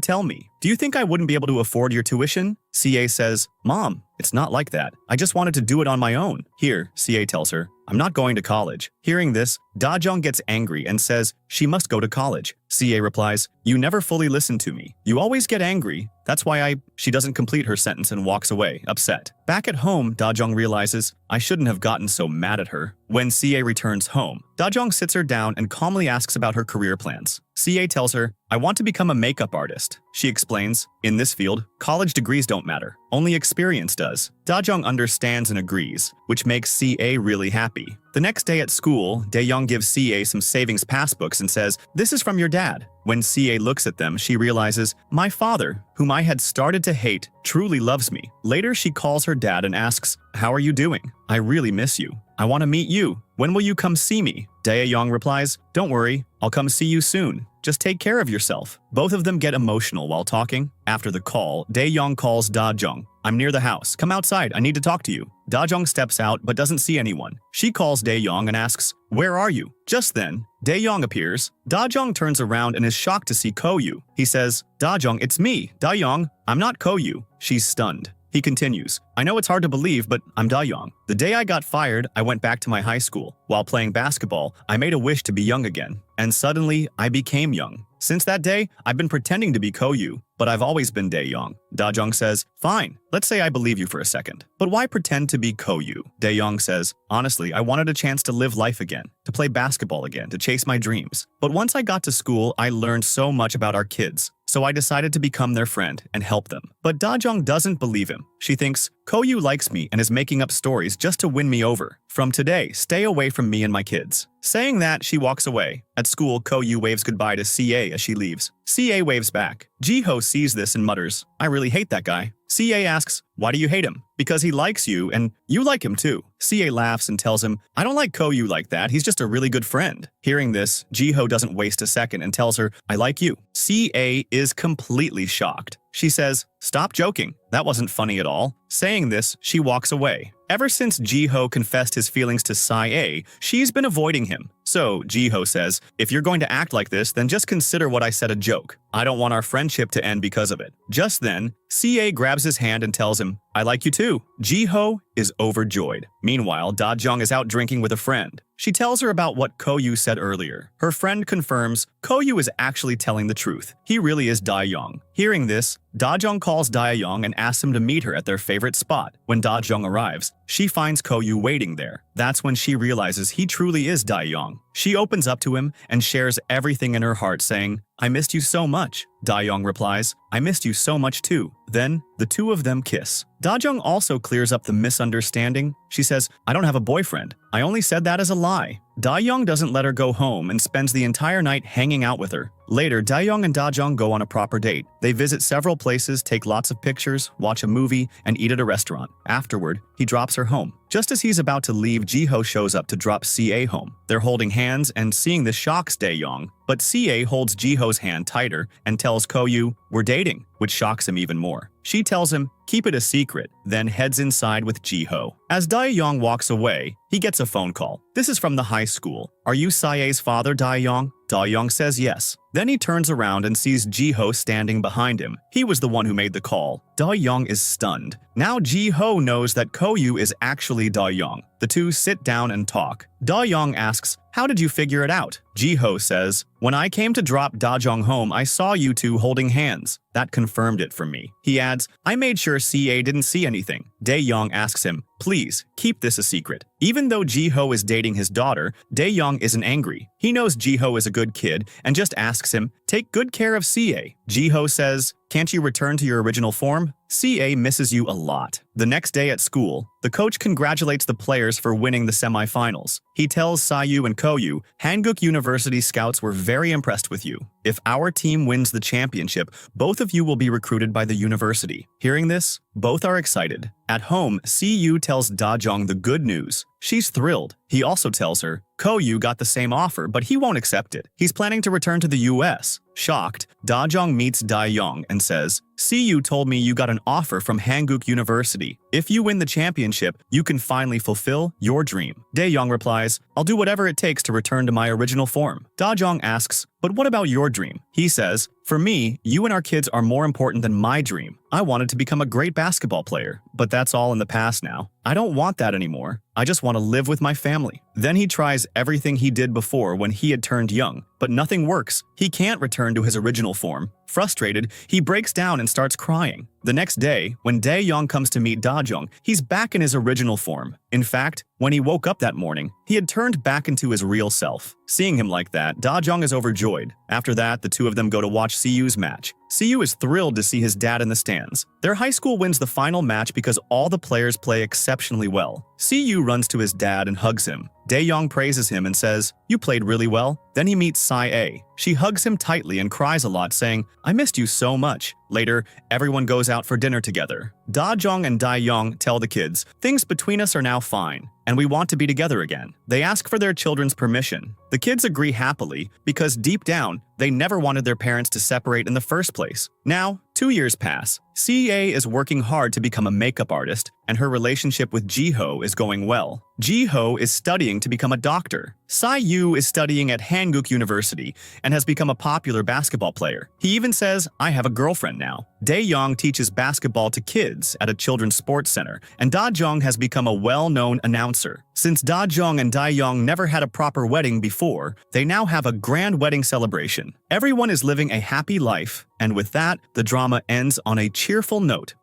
tell me? Do you think I wouldn't be able to afford your tuition? CA says, Mom, it's not like that. I just wanted to do it on my own. Here, CA tells her, I'm not going to college. Hearing this, Da-jong gets angry and says she must go to college. CA replies, you never fully listen to me. You always get angry. That's why She doesn't complete her sentence and walks away, upset. Back at home, Da-jong realizes, I shouldn't have gotten so mad at her. When CA returns home, Da-jong sits her down and calmly asks about her career plans. CA tells her, I want to become a makeup artist. She explains, in this field, college degrees don't matter. Only experience does. Da-jong understands and agrees, which makes CA really happy. The next day at school, Dae-young gives CA some savings passbooks and says, this is from your dad. When CA looks at them, she realizes, my father, whom I had started to hate, truly loves me. Later, she calls her dad and asks, how are you doing? I really miss you. I want to meet you. When will you come see me? Dae-young replies, don't worry, I'll come see you soon. Just take care of yourself. Both of them get emotional while talking. After the call, Dae-young calls Da-jong. I'm near the house. Come outside. I need to talk to you. Da-jong steps out but doesn't see anyone. She calls Dae-young and asks, where are you? Just then, Dae-young appears. Da-jong turns around and is shocked to see Ko-yu. He says, Da-jong, it's me, Da-young. I'm not Ko-yu. She's stunned. He continues, I know it's hard to believe, but I'm Da-young. The day I got fired, I went back to my high school. While playing basketball, I made a wish to be young again. And suddenly, I became young. Since that day, I've been pretending to be Ko-yu, but I've always been Dae-young. Da-jong says, fine, let's say I believe you for a second. But why pretend to be Ko-yu? Dae-young says, honestly, I wanted a chance to live life again, to play basketball again, to chase my dreams. But once I got to school, I learned so much about our kids. So I decided to become their friend and help them. But Da-jong doesn't believe him. She thinks, Ko-yu likes me and is making up stories just to win me over. From today, stay away from me and my kids. Saying that, she walks away. At school, Ko-yu waves goodbye to CA as she leaves. CA waves back. Ji-ho sees this and mutters, I really hate that guy. CA asks, why do you hate him? Because he likes you and you like him too. CA laughs and tells him, I don't like Ko-yu like that, he's just a really good friend. Hearing this, Ji-ho doesn't waste a second and tells her, I like you. CA is completely shocked. She says, stop joking, that wasn't funny at all. Saying this, she walks away. Ever since Ji-ho confessed his feelings to Sae, she's been avoiding him. So, Ji-ho says, if you're going to act like this, then just consider what I said a joke. I don't want our friendship to end because of it. Just then, CA grabs his hand and tells him, I like you too. Ji-ho is overjoyed. Meanwhile, Da-jong is out drinking with a friend. She tells her about what Ko-yu said earlier. Her friend confirms Ko-yu is actually telling the truth. He really is Da-young. Hearing this, Da-jong calls Da-young and asks him to meet her at their favorite spot. When Da-jong arrives, she finds Ko-yu waiting there. That's when she realizes he truly is Da-young. She opens up to him and shares everything in her heart, saying, I missed you so much. Da-young replies, I missed you so much too. Then, the two of them kiss. Da-jong also clears up the misunderstanding. She says, I don't have a boyfriend. I only said that as a lie. Da-young doesn't let her go home and spends the entire night hanging out with her. Later, Daeyoung and Dajong go on a proper date. They visit several places, take lots of pictures, watch a movie, and eat at a restaurant. Afterward, he drops her home. Just as he's about to leave, Jiho shows up to drop CA home. They're holding hands, and seeing this shocks Daeyoung, but CA holds Jiho's hand tighter and tells Koyu, "We're dating," which shocks him even more. She tells him, "Keep it a secret," then heads inside with Jiho. As Daeyoung walks away, he gets a phone call. This is from the high school. "Are you Sae's father, Daeyoung?" Daeyoung says yes. Then he turns around and sees Jiho standing behind him. He was the one who made the call. Daeyoung is stunned. Now Jiho knows that Koyu is actually Daeyoung. The two sit down and talk. Daeyoung asks, "How did you figure it out?" Jiho says, "When I came to drop Dajong home, I saw you two holding hands. That confirmed it for me." He adds, "I made sure CA didn't see anything." Daeyoung asks him, "Please, keep this a secret." Even though Jiho is dating his daughter, Daeyoung isn't angry. He knows Jiho is a good kid and just asks him, "Take good care of CA." Jiho says, "Can't you return to your original form? CA misses you a lot." The next day at school, the coach congratulates the players for winning the semifinals. He tells Sayu and Koyu, "Hanguk University scouts were very impressed with you. If our team wins the championship, both of you will be recruited by the university." Hearing this, both are excited. At home, Siyu tells Dajong the good news. She's thrilled. He also tells her, Koyu got the same offer, but he won't accept it. He's planning to return to the US. Shocked, Dajong meets Daeyoung and says, "Siyu told me you got an offer from Hanguk University. If you win the championship, you can finally fulfill your dream." Daeyoung replies, "I'll do whatever it takes to return to my original form." Dajong asks, "But what about your dream?" He says, "For me, you and our kids are more important than my dream. I wanted to become a great basketball player, but that's all in the past now. I don't want that anymore. I just want to live with my family." Then he tries everything he did before when he had turned young, but nothing works. He can't return to his original form. Frustrated, he breaks down and starts crying. The next day, when Daeyoung comes to meet Dajong, he's back in his original form. In fact, when he woke up that morning, he had turned back into his real self. Seeing him like that, Dajong is overjoyed. After that, the two of them go to watch Siyu's match. Siyu is thrilled to see his dad in the stands. Their high school wins the final match because all the players play exceptionally well. Siyu runs to his dad and hugs him. Daeyoung praises him and says, "You played really well." Then he meets Sae. She hugs him tightly and cries a lot, saying, "I missed you so much." Later, everyone goes out for dinner together. Dajong and Daeyoung tell the kids, "Things between us are now fine, and we want to be together again." They ask for their children's permission. The kids agree happily because deep down, they never wanted their parents to separate in the first place. Now, 2 years pass. CA is working hard to become a makeup artist, and her relationship with Jiho is going well. Jiho is studying to become a doctor. Sayu is studying at Hanguk University and has become a popular basketball player. He even says, "I have a girlfriend now." Daeyoung teaches basketball to kids at a children's sports center, and Dajong has become a well-known announcer. Since Dajong and Daeyoung never had a proper wedding before, they now have a grand wedding celebration. Everyone is living a happy life, and with that, the drama ends on a cheerful note.